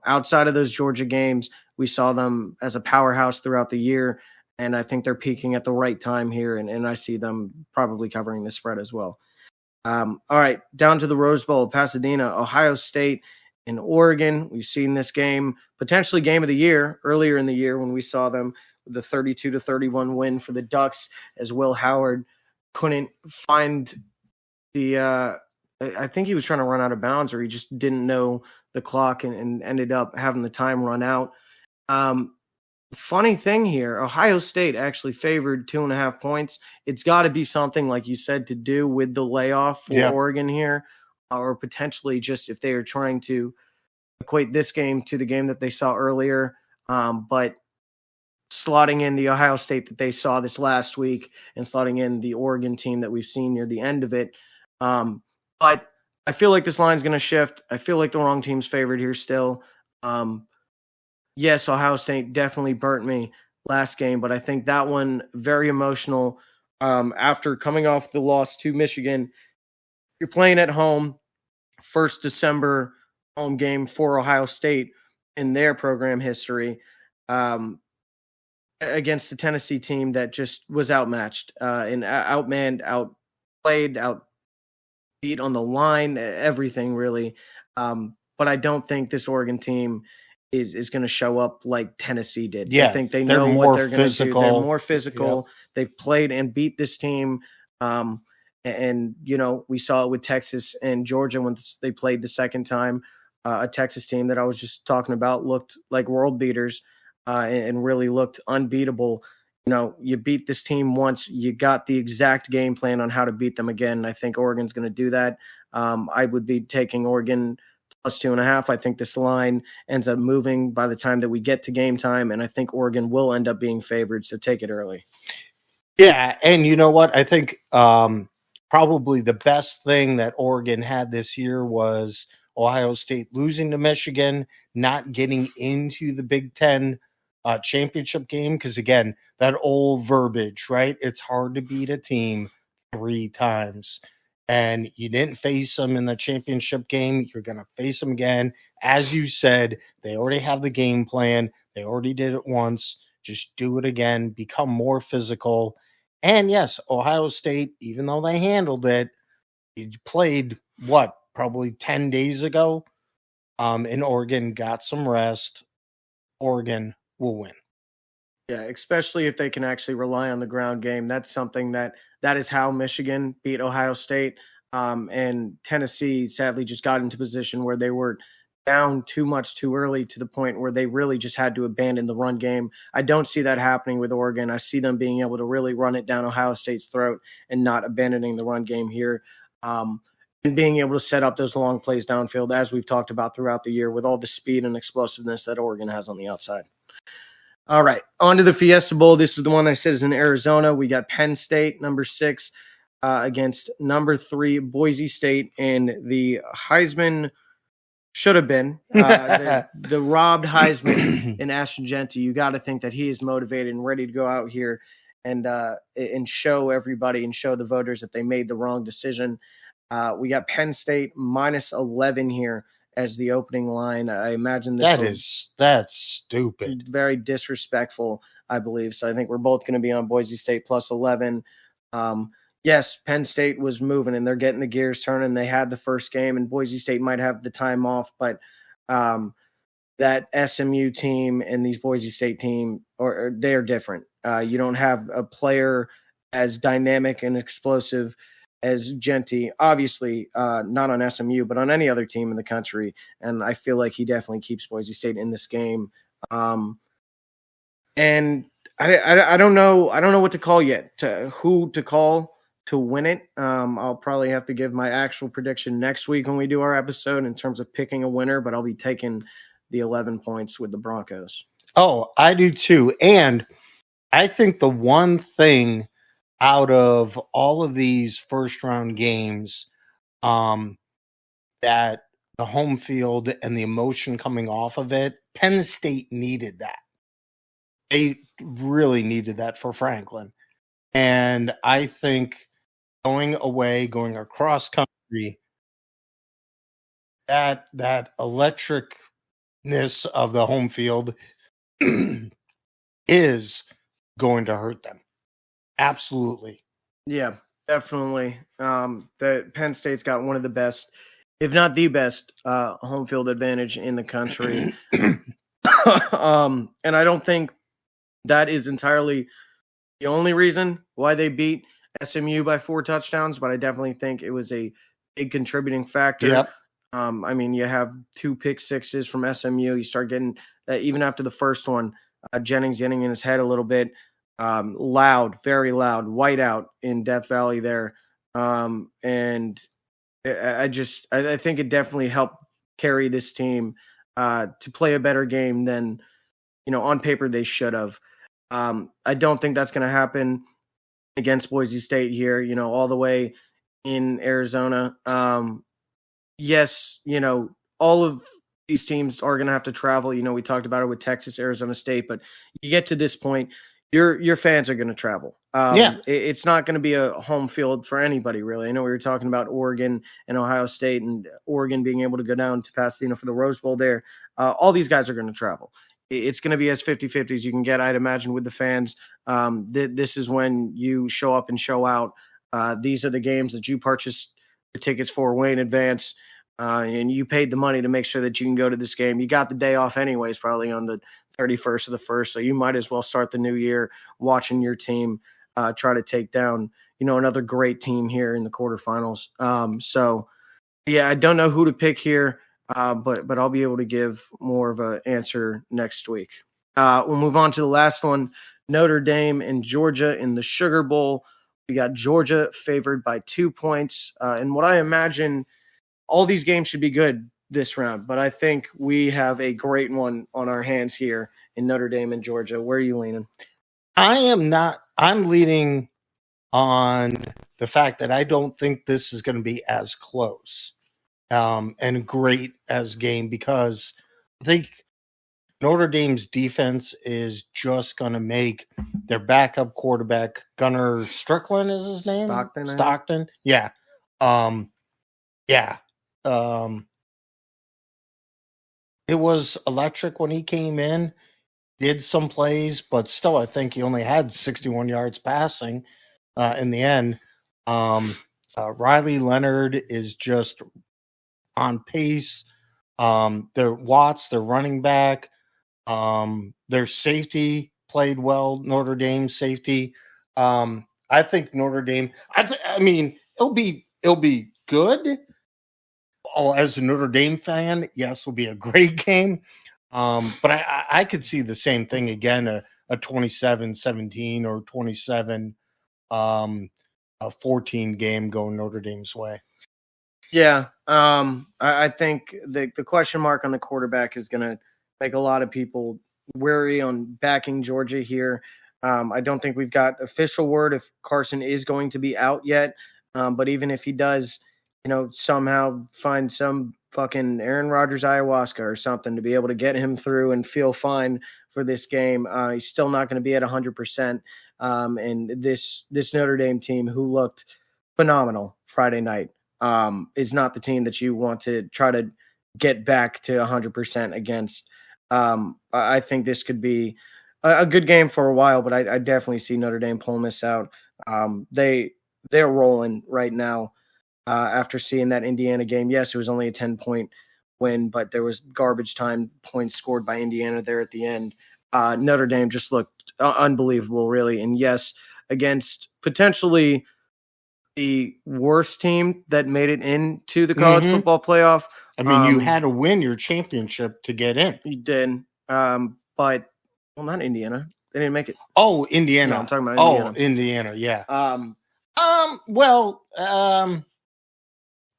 outside of those Georgia games, we saw them as a powerhouse throughout the year. And I think they're peaking at the right time here. And I see them probably covering the spread as well. All right, down to the Rose Bowl, Pasadena, Ohio State, and Oregon. We've seen this game, potentially game of the year, earlier in the year when we saw them with the 32-31 win for the Ducks, as Will Howard couldn't find the I think he was trying to run out of bounds, or he just didn't know the clock and ended up having the time run out. Funny thing here, Ohio State actually favored 2.5 points. It's got to be something, like you said, to do with the layoff for Oregon here, or potentially just if they are trying to equate this game to the game that they saw earlier. But slotting in the Ohio State that they saw this last week and slotting in the Oregon team that we've seen near the end of it. But I feel like this line's going to shift. I feel like the wrong team's favored here still. Yes, Ohio State definitely burnt me last game, but I think that one very emotional. After coming off the loss to Michigan, you're playing at home, first December home game for Ohio State in their program history, against the Tennessee team that just was outmatched and outmanned, outplayed, outbeat on the line, everything really. But I don't think this Oregon team is going to show up like Tennessee did. Yeah, I think they know what they're going to do. They're more physical. Yep. They've played and beat this team. And we saw it with Texas and Georgia when they played the second time. A Texas team that I was just talking about looked like world beaters and really looked unbeatable. You beat this team once, you got the exact game plan on how to beat them again. I think Oregon's going to do that. I would be taking Oregon plus 2.5. I think this line ends up moving by the time that we get to game time, and I think Oregon will end up being favored, so take it early. Yeah, and you know what? I think probably the best thing that Oregon had this year was Ohio State losing to Michigan, not getting into the Big Ten championship game, because, again, that old verbiage, right? It's hard to beat a team 3 times. And you didn't face them in the championship game. You're going to face them again. As you said, they already have the game plan. They already did it once. Just do it again. Become more physical. And yes, Ohio State, even though they handled it, you played, probably 10 days ago. And Oregon got some rest. Oregon will win. Yeah, especially if they can actually rely on the ground game. That's something that is how Michigan beat Ohio State. And Tennessee sadly just got into position where they were down too much too early to the point where they really just had to abandon the run game. I don't see that happening with Oregon. I see them being able to really run it down Ohio State's throat and not abandoning the run game here. And being able to set up those long plays downfield, as we've talked about throughout the year, with all the speed and explosiveness that Oregon has on the outside. All right, on to the Fiesta Bowl. This is the one I said is in Arizona. We got Penn State, number 6, against number 3, Boise State, and the Heisman should have been the robbed Heisman in Ashton Jeanty. You got to think that he is motivated and ready to go out here and show everybody and show the voters that they made the wrong decision. We got Penn State minus 11 here as the opening line. I imagine that's stupid. Very disrespectful, I believe. So I think we're both going to be on Boise State plus 11. Yes, Penn State was moving and they're getting the gears turning. They had the first game and Boise State might have the time off, but that SMU team and these Boise State team, or they're different. You don't have a player as dynamic and explosive as Jeanty, obviously not on SMU, but on any other team in the country. And I feel like he definitely keeps Boise State in this game. And I don't know what to call yet, who to call to win it. I'll probably have to give my actual prediction next week when we do our episode in terms of picking a winner, but I'll be taking the 11 points with the Broncos. Oh, I do too. And I think the one thing out of all of these first round games, that the home field and the emotion coming off of it, Penn State needed that. They really needed that for Franklin. And I think going away, going across country, that electricness of the home field is going to hurt them. Absolutely. Yeah, definitely. The Penn State's got one of the best, if not the best, home field advantage in the country. And I don't think that is entirely the only reason why they beat SMU by 4 touchdowns, but I definitely think it was a big contributing factor. Yep. I mean, you have 2 pick sixes from SMU. You start getting even after the first one, Jennings getting in his head a little bit. Loud, very loud, whiteout in Death Valley there. And I think it definitely helped carry this team to play a better game than, on paper they should have. I don't think that's going to happen against Boise State here, all the way in Arizona. Yes, all of these teams are going to have to travel. We talked about it with Texas, Arizona State, but you get to this point, your fans are going to travel. It's not going to be a home field for anybody, really. I know we were talking about Oregon and Ohio State, and Oregon being able to go down to Pasadena for the Rose Bowl there. All these guys are going to travel. It's going to be as 50-50 as you can get, I'd imagine, with the fans. This is when you show up and show out. These are the games that you purchased the tickets for way in advance, and you paid the money to make sure that you can go to this game. You got the day off anyways, probably on the 31st of the 1st, so you might as well start the new year watching your team try to take down, another great team here in the quarterfinals. So, yeah, I don't know who to pick here. But I'll be able to give more of an answer next week. We'll move on to the last one, Notre Dame and Georgia in the Sugar Bowl. We got Georgia favored by 2 points. And what I imagine, all these games should be good this round, but I think we have a great one on our hands here in Notre Dame and Georgia. Where are you leaning? I'm leaning on the fact that I don't think this is going to be as close. And great as game, because I think Notre Dame's defense is just going to make their backup quarterback, Gunnar Strickland is his name? Stockton. Yeah. It was electric when he came in, did some plays, but still I think he only had 61 yards passing in the end. Riley Leonard is just on pace. Their Watts, their running back, their safety played well. Notre Dame safety. I think Notre Dame. I mean, it'll be good. Oh, as a Notre Dame fan, yes, it'll be a great game. But I could see the same thing again, a 27-17 or 27-14 game going Notre Dame's way. Yeah, I think the question mark on the quarterback is going to make a lot of people wary on backing Georgia here. I don't think we've got official word if Carson is going to be out yet. But even if he does, somehow find some fucking Aaron Rodgers ayahuasca or something to be able to get him through and feel fine for this game, he's still not going to be at 100%. And this Notre Dame team, who looked phenomenal Friday night, is not the team that you want to try to get back to 100% against. I think this could be a good game for a while, but I definitely see Notre Dame pulling this out. They're rolling right now after seeing that Indiana game. Yes, it was only a 10-point win, but there was garbage time points scored by Indiana there at the end. Notre Dame just looked unbelievable, really. And yes, against potentially the worst team that made it into the college football playoff. I mean, you had to win your championship to get in. You did. But not Indiana. They didn't make it. Oh, Indiana. No, I'm talking about Indiana. Oh, Indiana, yeah.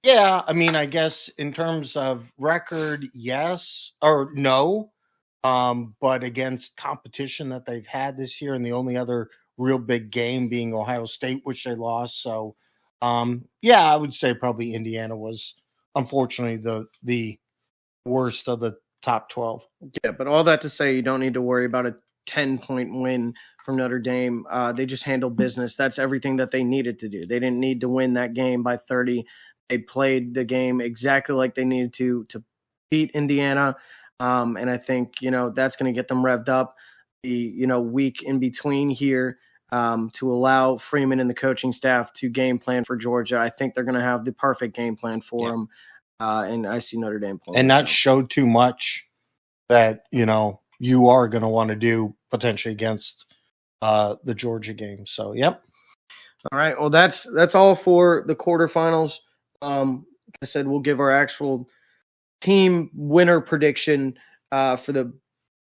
Yeah, I mean, I guess in terms of record, yes or no. But against competition that they've had this year, and the only other real big game being Ohio State, which they lost. So, yeah, I would say probably Indiana was unfortunately the worst of the top 12. Yeah, but all that to say, you don't need to worry about a 10-point win from Notre Dame. They just handled business. That's everything that they needed to do. They didn't need to win that game by 30. They played the game exactly like they needed to beat Indiana. And I think, that's going to get them revved up the, week in between here to allow Freeman and the coaching staff to game plan for Georgia. I think they're going to have the perfect game plan for them. And I see Notre Dame pulling and not show too much that, you are going to want to do potentially against the Georgia game. So, yep. All right. Well, that's all for the quarterfinals. Like I said, we'll give our actual team winner prediction for the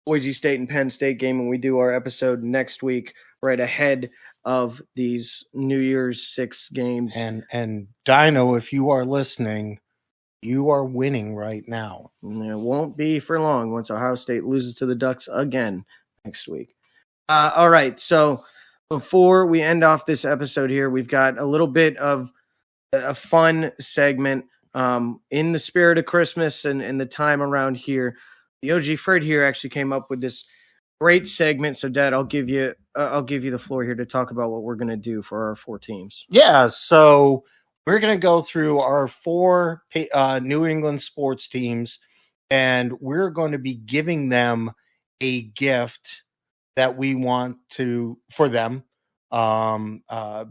Boise State and Penn State game when we do our episode next week, right ahead of these New Year's 6 games. And Dino, if you are listening, you are winning right now. And it won't be for long once Ohio State loses to the Ducks again next week. All right. So before we end off this episode here, we've got a little bit of a fun segment in the spirit of Christmas and the time around here. The OG Frid here actually came up with this great segment. So, Dad, I'll give you the floor here to talk about what we're going to do for our 4 teams. Yeah, so we're going to go through our 4 New England sports teams, and we're going to be giving them a gift that we want for them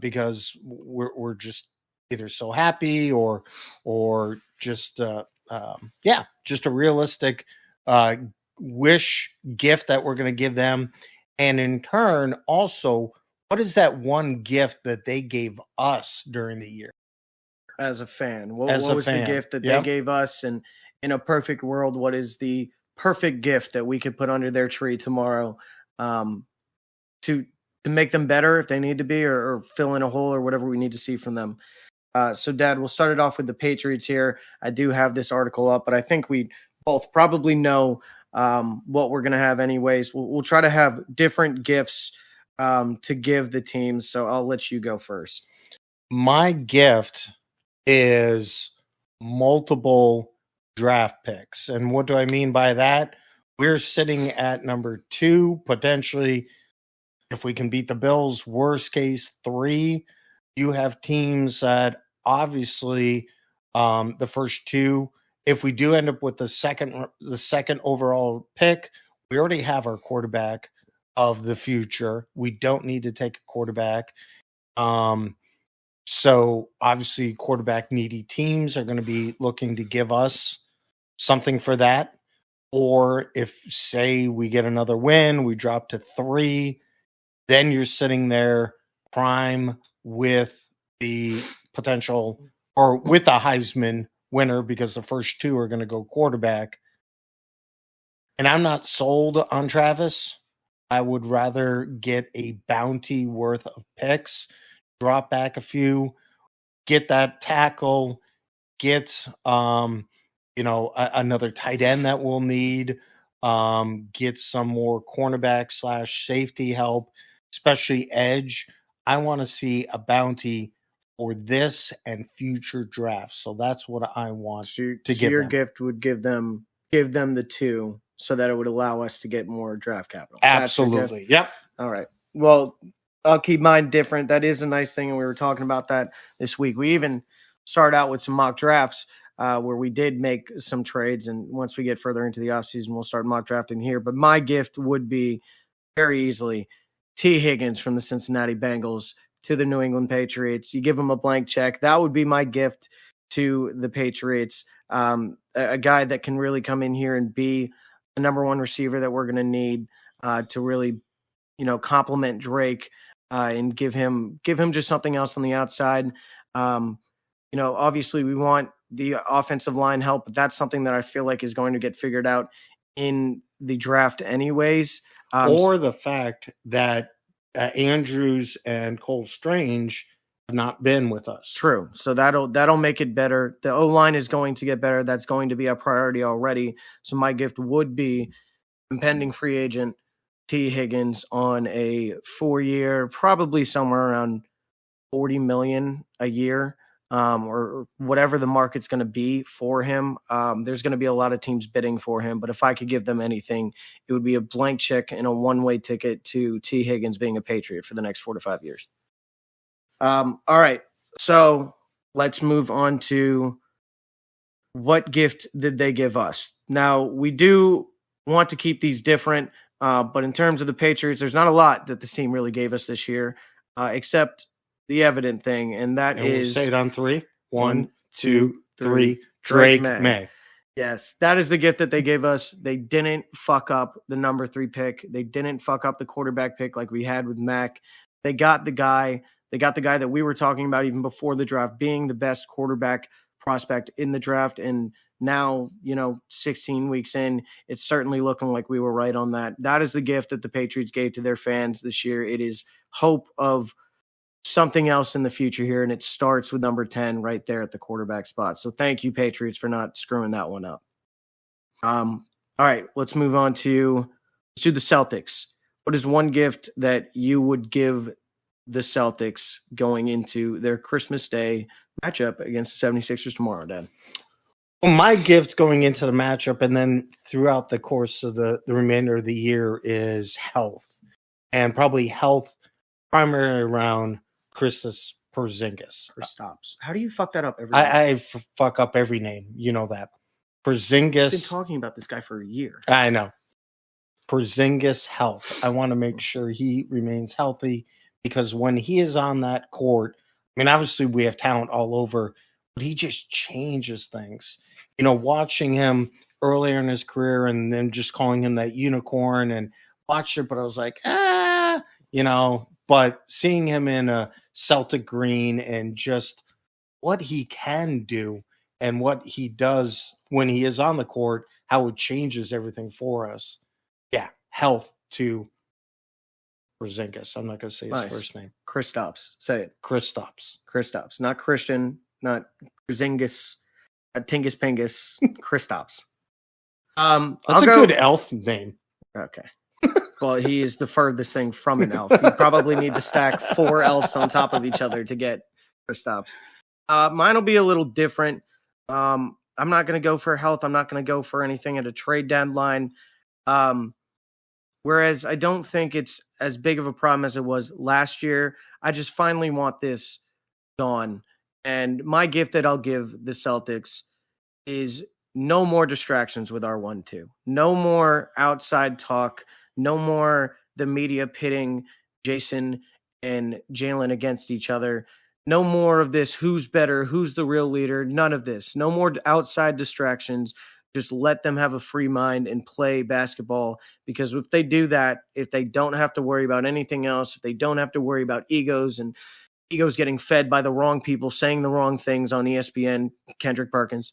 because we're just either so happy or just just a realistic wish gift that we're going to give them. And in turn, also, what is that one gift that they gave us during the year? As a fan, what was the gift that they gave us? And in a perfect world, what is the perfect gift that we could put under their tree tomorrow to make them better if they need to be, or fill in a hole or whatever we need to see from them? So, Dad, we'll start it off with the Patriots here. I do have this article up, but I think we both probably know what we're going to have anyways. We'll try to have different gifts to give the teams. So I'll let you go first. My gift is multiple draft picks. And what do I mean by that? We're sitting at number 2, potentially, if we can beat the Bills, worst case 3. You have teams that obviously the first 2, if we do end up with the second overall pick, we already have our quarterback of the future. We don't need to take a quarterback. So obviously quarterback needy teams are going to be looking to give us something for that. Or if, say, we get another win, we drop to 3, then you're sitting there prime with the potential or with a Heisman winner because the first 2 are going to go quarterback. And I'm not sold on Travis. I would rather get a bounty worth of picks, drop back a few, get that tackle, get another tight end that we'll need, get some more cornerback / safety help, especially edge. I want to see a bounty for this and future drafts. So that's what I want to give your them. Gift would give them the 2 so that it would allow us to get more draft capital. Absolutely. Yep. All right. Well, I'll keep mine different. That is a nice thing. And we were talking about that this week. We even started out with some mock drafts where we did make some trades. And once we get further into the offseason, we'll start mock drafting here. But my gift would be very easily T. Higgins from the Cincinnati Bengals to the New England Patriots. You give them a blank check. That would be my gift to the Patriots. A guy that can really come in here and be a number 1 receiver that we're going to need to really, complement Drake and give him just something else on the outside. Obviously we want the offensive line help, but that's something that I feel like is going to get figured out in the draft anyways. Or the fact that Andrews and Cole Strange have not been with us. True. So that'll make it better. The O-line is going to get better. That's going to be a priority already. So my gift would be impending free agent T. Higgins on a 4-year, probably somewhere around $40 million a year, or whatever the market's going to be for him. There's going to be a lot of teams bidding for him, but if I could give them anything, it would be a blank check and a one-way ticket to T. Higgins being a Patriot for the next 4 to 5 years. All right. So let's move on to what gift did they give us? Now, we do want to keep these different, but in terms of the Patriots, there's not a lot that this team really gave us this year, except the evident thing, and that And we'll is say it on three. One, 2, two, three. Drake Drake May. May. Yes, that is the gift that they gave us. They didn't fuck up the number 3 pick. They didn't fuck up the quarterback pick like we had with Mac. They got the guy. They got the guy that we were talking about even before the draft, being the best quarterback prospect in the draft. And now, 16 weeks in, it's certainly looking like we were right on that. That is the gift that the Patriots gave to their fans this year. It is hope of something else in the future here, and it starts with number 10 right there at the quarterback spot. So thank you, Patriots, for not screwing that one up. All right, let's move on to the Celtics. What is one gift that you would give the Celtics going into their Christmas Day matchup against the 76ers tomorrow, Dan? Well, my gift going into the matchup and then throughout the course of the remainder of the year is health, and probably health primarily around Kristaps Porzingis. Kristaps. How do you fuck that up every I fuck up every name. You know that. Porzingis. I've been talking about this guy for a year. I know. Porzingis health. I want to make sure he remains healthy, because when he is on that court, I mean, obviously we have talent all over, but he just changes things. Watching him earlier in his career and then just calling him that unicorn and watched it, but I was like, but seeing him in a Celtic green and just what he can do and what he does when he is on the court, how it changes everything for us. Yeah, health to Porzingis. I'm not going to say his first name. Kristaps. Say it. Kristaps. Not Christian, not Porzingis, not Tingus Pingus. Kristaps. That's a good elf name. Okay. Well, he is the furthest thing from an elf. You probably need to stack 4 elves on top of each other to get Kristaps. Mine will be a little different. I'm not going to go for health. I'm not going to go for anything at a trade deadline. Whereas I don't think it's as big of a problem as it was last year. I just finally want this gone. And my gift that I'll give the Celtics is no more distractions with our 1-2. No more outside talk. No more the media pitting Jason and Jalen against each other. No more of this, who's better, who's the real leader. None of this. No more outside distractions. Just let them have a free mind and play basketball, because if they do that, if they don't have to worry about anything else, if they don't have to worry about egos getting fed by the wrong people, saying the wrong things on ESPN, Kendrick Perkins,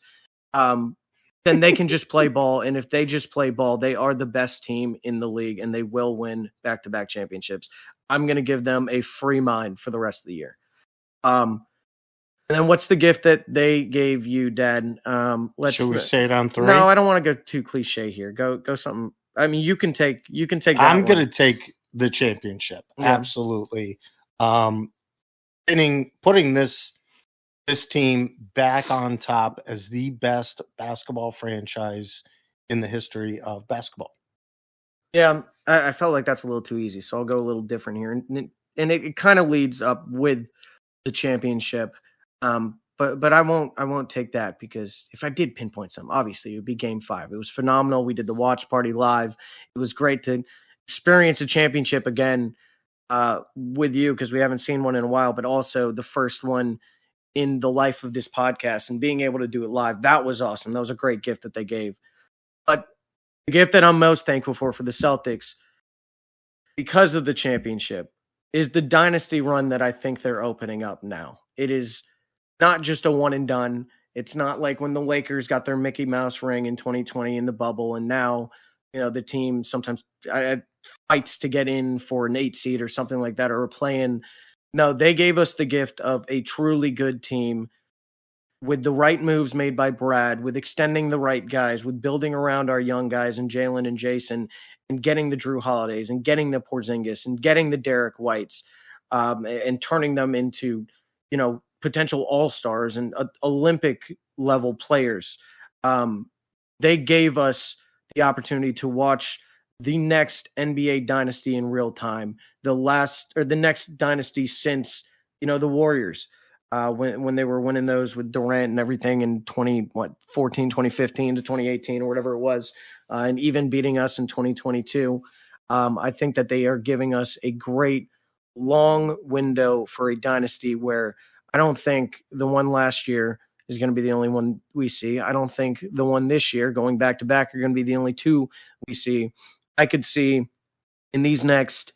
then they can just play ball. And if they just play ball, they are the best team in the league and they will win back-to-back championships. I'm going to give them a free mind for the rest of the year. And then what's the gift that they gave you, Dad? Should we say it on 3? No, I don't want to go too cliche here. Go something. I mean, you can take that. I'm going to take the championship. Yeah. Absolutely. Putting this team back on top as the best basketball franchise in the history of basketball. Yeah, I felt like that's a little too easy, so I'll go a little different here. And it kind of leads up with the championship. But I won't take that, because if I did pinpoint some, obviously it would be Game 5. It was phenomenal. We did the watch party live. It was great to experience a championship again with you, because we haven't seen one in a while, but also the first one in the life of this podcast, and being able to do it live. That was awesome. That was a great gift that they gave. But the gift that I'm most thankful for the Celtics, because of the championship, is the dynasty run that I think they're opening up now. It is not just a one and done. It's not like when the Lakers got their Mickey Mouse ring in 2020 in the bubble, and now, the team sometimes fights to get in for an 8 seed or something like that, or a play-in. No, they gave us the gift of a truly good team with the right moves made by Brad, with extending the right guys, with building around our young guys and Jalen and Jason, and getting the Drew Holidays and getting the Porzingis and getting the Derek Whites, and turning them into, potential all-stars and Olympic level players. They gave us the opportunity to watch the next NBA dynasty in real time, the next dynasty since, the Warriors. when they were winning those with Durant and everything in 2015 to 2018 or whatever it was, and even beating us in 2022. I think that they are giving us a great long window for a dynasty where I don't think the one last year is going to be the only one we see. I don't think the one this year going back to back are going to be the only two we see. I could see in these next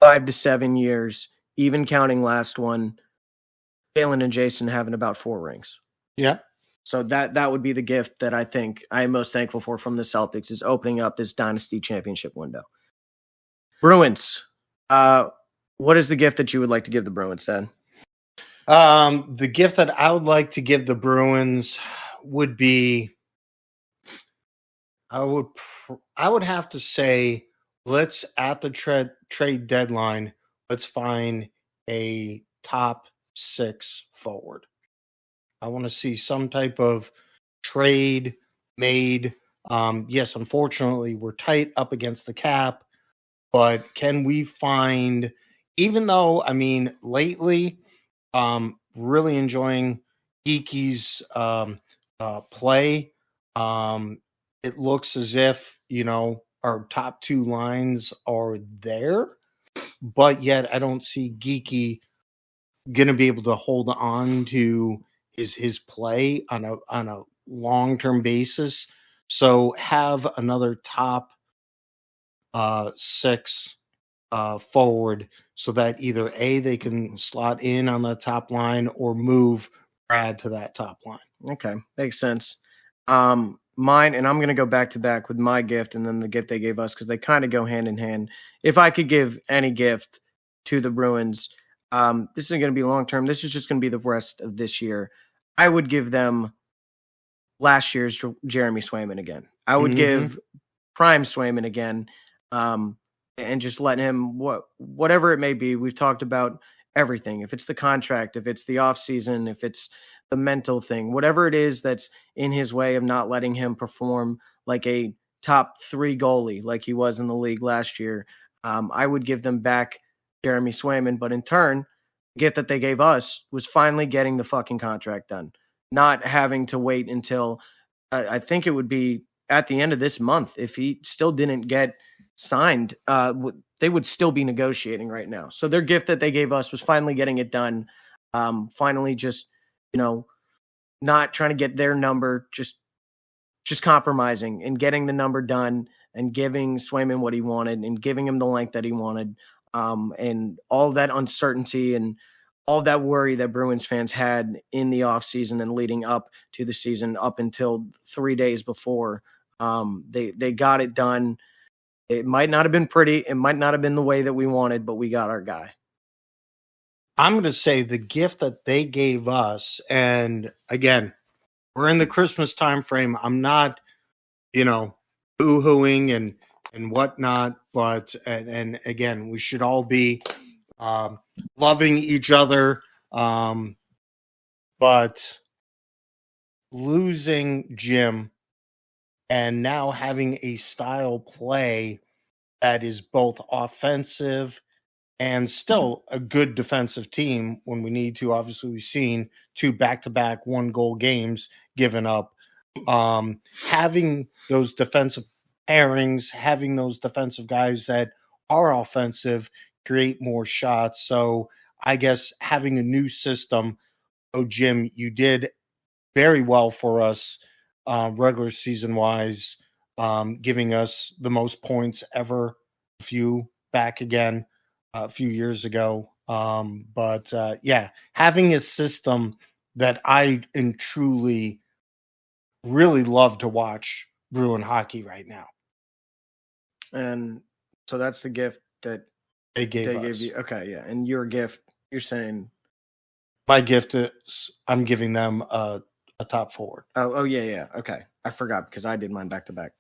5 to 7 years, even counting last one, Jalen and Jason having about 4 rings. Yeah. So that would be the gift that I think I am most thankful for from the Celtics, is opening up this dynasty championship window. Bruins. What is the gift that you would like to give the Bruins, Dan? The gift that I would like to give the Bruins would be, I would have to say, let's at the trade deadline, let's find a top 6 forward. I want to see some type of trade made. Yes, unfortunately, we're tight up against the cap, but can we find, even though, I mean, lately, really enjoying Geeky's play. It looks as if, our top 2 lines are there, but yet I don't see Geeky going to be able to hold on to his play on a long-term basis. So have another top 6 forward, so that either A, they can slot in on the top line, or move Brad to that top line. Okay, makes sense. Mine, and I'm going to go back to back with my gift and then the gift they gave us, because they kind of go hand in hand. If I could give any gift to the Bruins, this isn't going to be long-term. This is just going to be the rest of this year. I would give them last year's Jeremy Swayman again. I would give prime Swayman again, and just let him, whatever it may be. We've talked about everything. If it's the contract, if it's the offseason, if it's the mental thing, whatever it is that's in his way of not letting him perform like a top 3 goalie like he was in the league last year, I would give them back Jeremy Swayman. But in turn, the gift that they gave us was finally getting the fucking contract done, not having to wait until I think it would be at the end of this month. If he still didn't get signed, they would still be negotiating right now. So their gift that they gave us was finally getting it done. Finally, just, not trying to get their number, just compromising and getting the number done and giving Swayman what he wanted and giving him the length that he wanted. And all that uncertainty and all that worry that Bruins fans had in the offseason and leading up to the season, up until 3 days before, they got it done. It might not have been pretty. It might not have been the way that we wanted, but we got our guy. I'm going to say the gift that they gave us, and again, we're in the Christmas time frame. I'm not, boo-hooing and whatnot, but and again, we should all be loving each other. But losing Jim and now having a style play that is both offensive and still a good defensive team when we need to. Obviously, we've seen 2 back-to-back 1-goal games given up. Having those defensive pairings, having those defensive guys that are offensive, create more shots. So I guess having a new system. Oh, Jim, you did very well for us regular season-wise, giving us the most points ever, a few years ago. But having a system that I am truly really love to watch Bruin hockey right now. And so that's the gift that they gave you. Okay, yeah. And your gift, you're saying? My gift is I'm giving them a top forward. Oh, yeah. Okay. I forgot because I did mine back to back.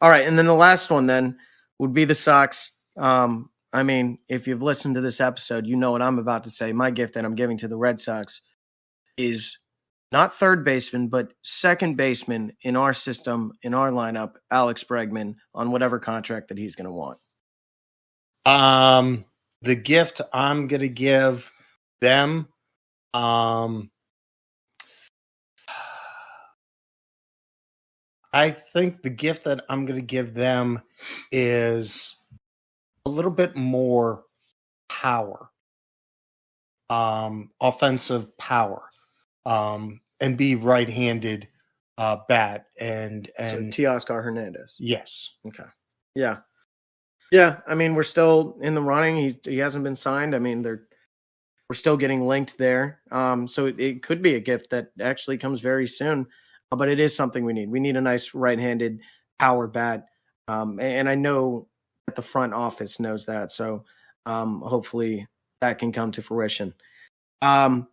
All right. And then the last one then would be the Sox. I mean, if you've listened to this episode, you know what I'm about to say. My gift that I'm giving to the Red Sox is not third baseman, but second baseman in our system, in our lineup, Alex Bregman, on whatever contract that he's going to want. The gift I'm going to give them I think the gift that I'm going to give them is a little bit more power, offensive power, and be right-handed bat. And So Teoscar Hernandez. yes, Okay. Yeah. Yeah. I mean, we're still in the running. He hasn't been signed. I mean, we're still getting linked there. So it could be a gift that actually comes very soon. But it is something we need. We need a nice right-handed power bat. And I know that the front office knows that. So hopefully that can come to fruition. And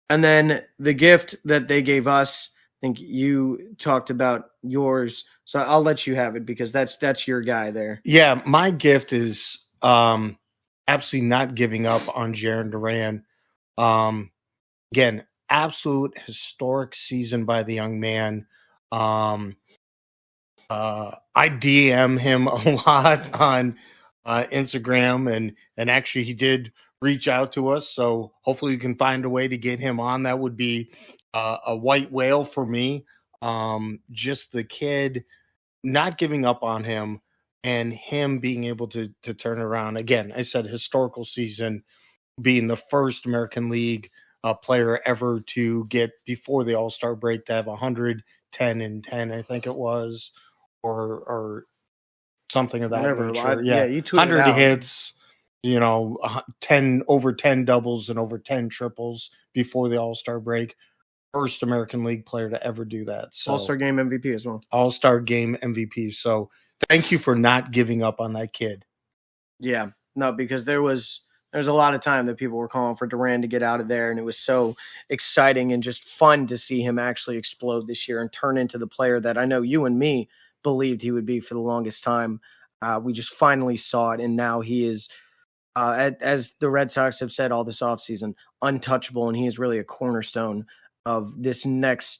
then the gift that they gave us, I think you talked about yours. So I'll let you have it because that's your guy there. yeah. My gift is absolutely not giving up on Jaron Duran. Again, absolute historic season by the young man. I DM him a lot on Instagram, and actually he did reach out to us. So hopefully we can find a way to get him on. That would be a white whale for me. Just the kid not giving up on him and him being able to turn around. Again, I said historical season, being the first American League player ever to get before the All-Star break to have 110 and 10, I think it was, or something of that Whatever. nature. Yeah, you tweeted 100 out. hits, 10 over 10 doubles and over 10 triples before the All-Star break. First American League player to ever do that. So All-Star game MVP as well. All-Star game MVP. So thank you for not giving up on that kid. Yeah, no, because there's a lot of time that people were calling for Duran to get out of there, and it was so exciting and just fun to see him actually explode this year and turn into the player that I know you and me believed he would be for the longest time. We just finally saw it, and now he is, as the Red Sox have said all this offseason, untouchable, and he is really a cornerstone of this next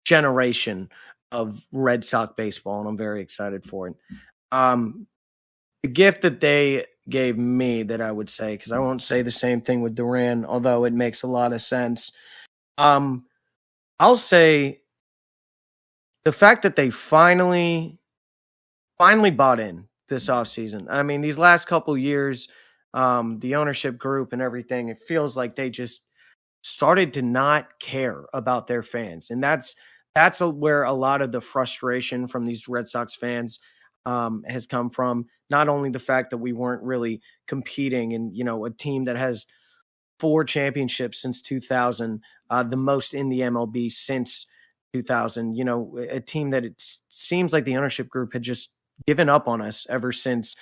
generation of Red Sox baseball, and I'm very excited for it. The gift that they gave me that I would say, because I won't say the same thing with Duran, although it makes a lot of sense. I'll say the fact that they finally bought in this offseason. I mean, these last couple years, the ownership group and everything, it feels like they just started to not care about their fans. And that's where a lot of the frustration from these Red Sox fans has come from. Not only the fact that we weren't really competing, and a team that has 4 championships since 2000, the most in the MLB since 2000. A team that it seems like the ownership group had just given up on us ever since,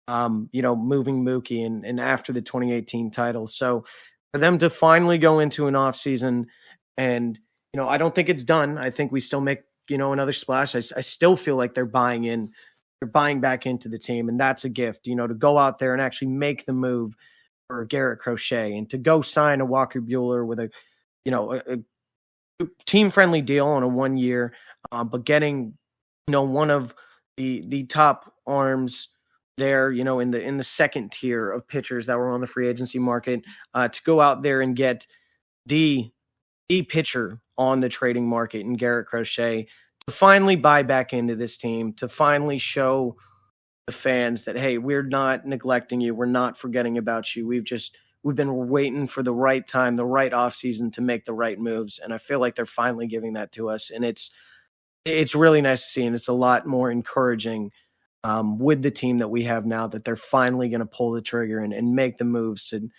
moving Mookie and after the 2018 title. So for them to finally go into an off season, and I don't think it's done. I think we still make another splash. I still feel like they're buying in. They're buying back into the team, and that's a gift, to go out there and actually make the move for Garrett Crochet and to go sign a Walker Buehler with a team-friendly deal on a 1 year, but getting, one of the top arms there, in the second tier of pitchers that were on the free agency market, to go out there and get the pitcher on the trading market in Garrett Crochet, to finally buy back into this team, to finally show the fans that, hey, we're not neglecting you. We're not forgetting about you. We've been waiting for the right time, the right offseason to make the right moves. And I feel like they're finally giving that to us. And it's really nice to see. And it's a lot more encouraging with the team that we have now, that they're finally going to pull the trigger and make the moves to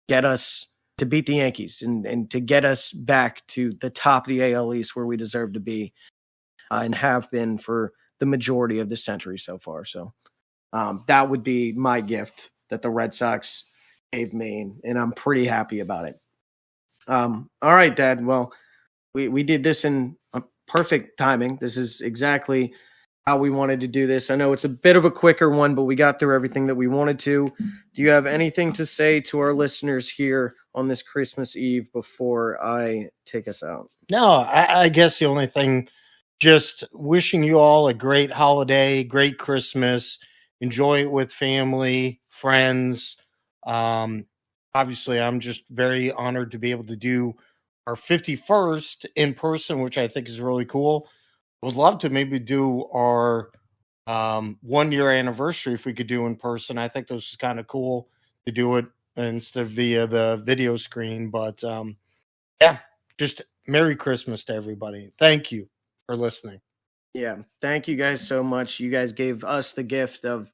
get us to beat the Yankees and to get us back to the top of the AL East, where we deserve to be and have been for the majority of the century so far. So that would be my gift that the Red Sox gave me, and I'm pretty happy about it. All right, Dad. Well, we did this in a perfect timing. This is exactly how we wanted to do this. I know it's a bit of a quicker one, but we got through everything that we wanted to. Do you have anything to say to our listeners here on this Christmas Eve before I take us out? No, I guess the only thing, just wishing you all a great holiday, great Christmas. Enjoy it with family, friends. Obviously, I'm just very honored to be able to do our 51st in person, which I think is really cool. Would love to maybe do our 1 year anniversary if we could do in person. I think this is kind of cool to do it instead of via the video screen. But yeah, just Merry Christmas to everybody. Thank you for listening. Yeah, thank you guys so much. You guys gave us the gift of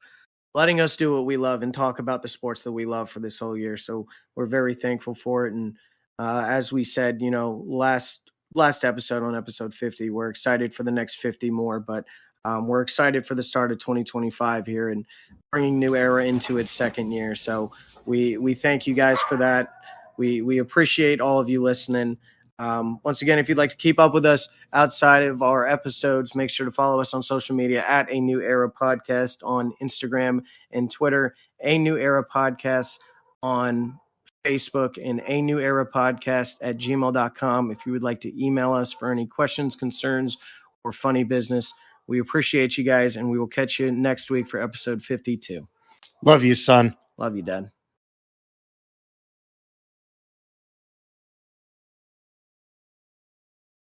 letting us do what we love and talk about the sports that we love for this whole year. So we're very thankful for it. And as we said, last episode, on episode 50, we're excited for the next 50 more, but we're excited for the start of 2025 here and bringing New Era into its second year. So we thank you guys for that. We appreciate all of you listening. Once again, if you'd like to keep up with us outside of our episodes, make sure to follow us on social media at A New Era Podcast on Instagram and Twitter, A New Era Podcast on Facebook, and A New Era Podcast at gmail.com. If you would like to email us for any questions, concerns, or funny business, we appreciate you guys, and we will catch you next week for episode 52. Love you, son. Love you, Dad.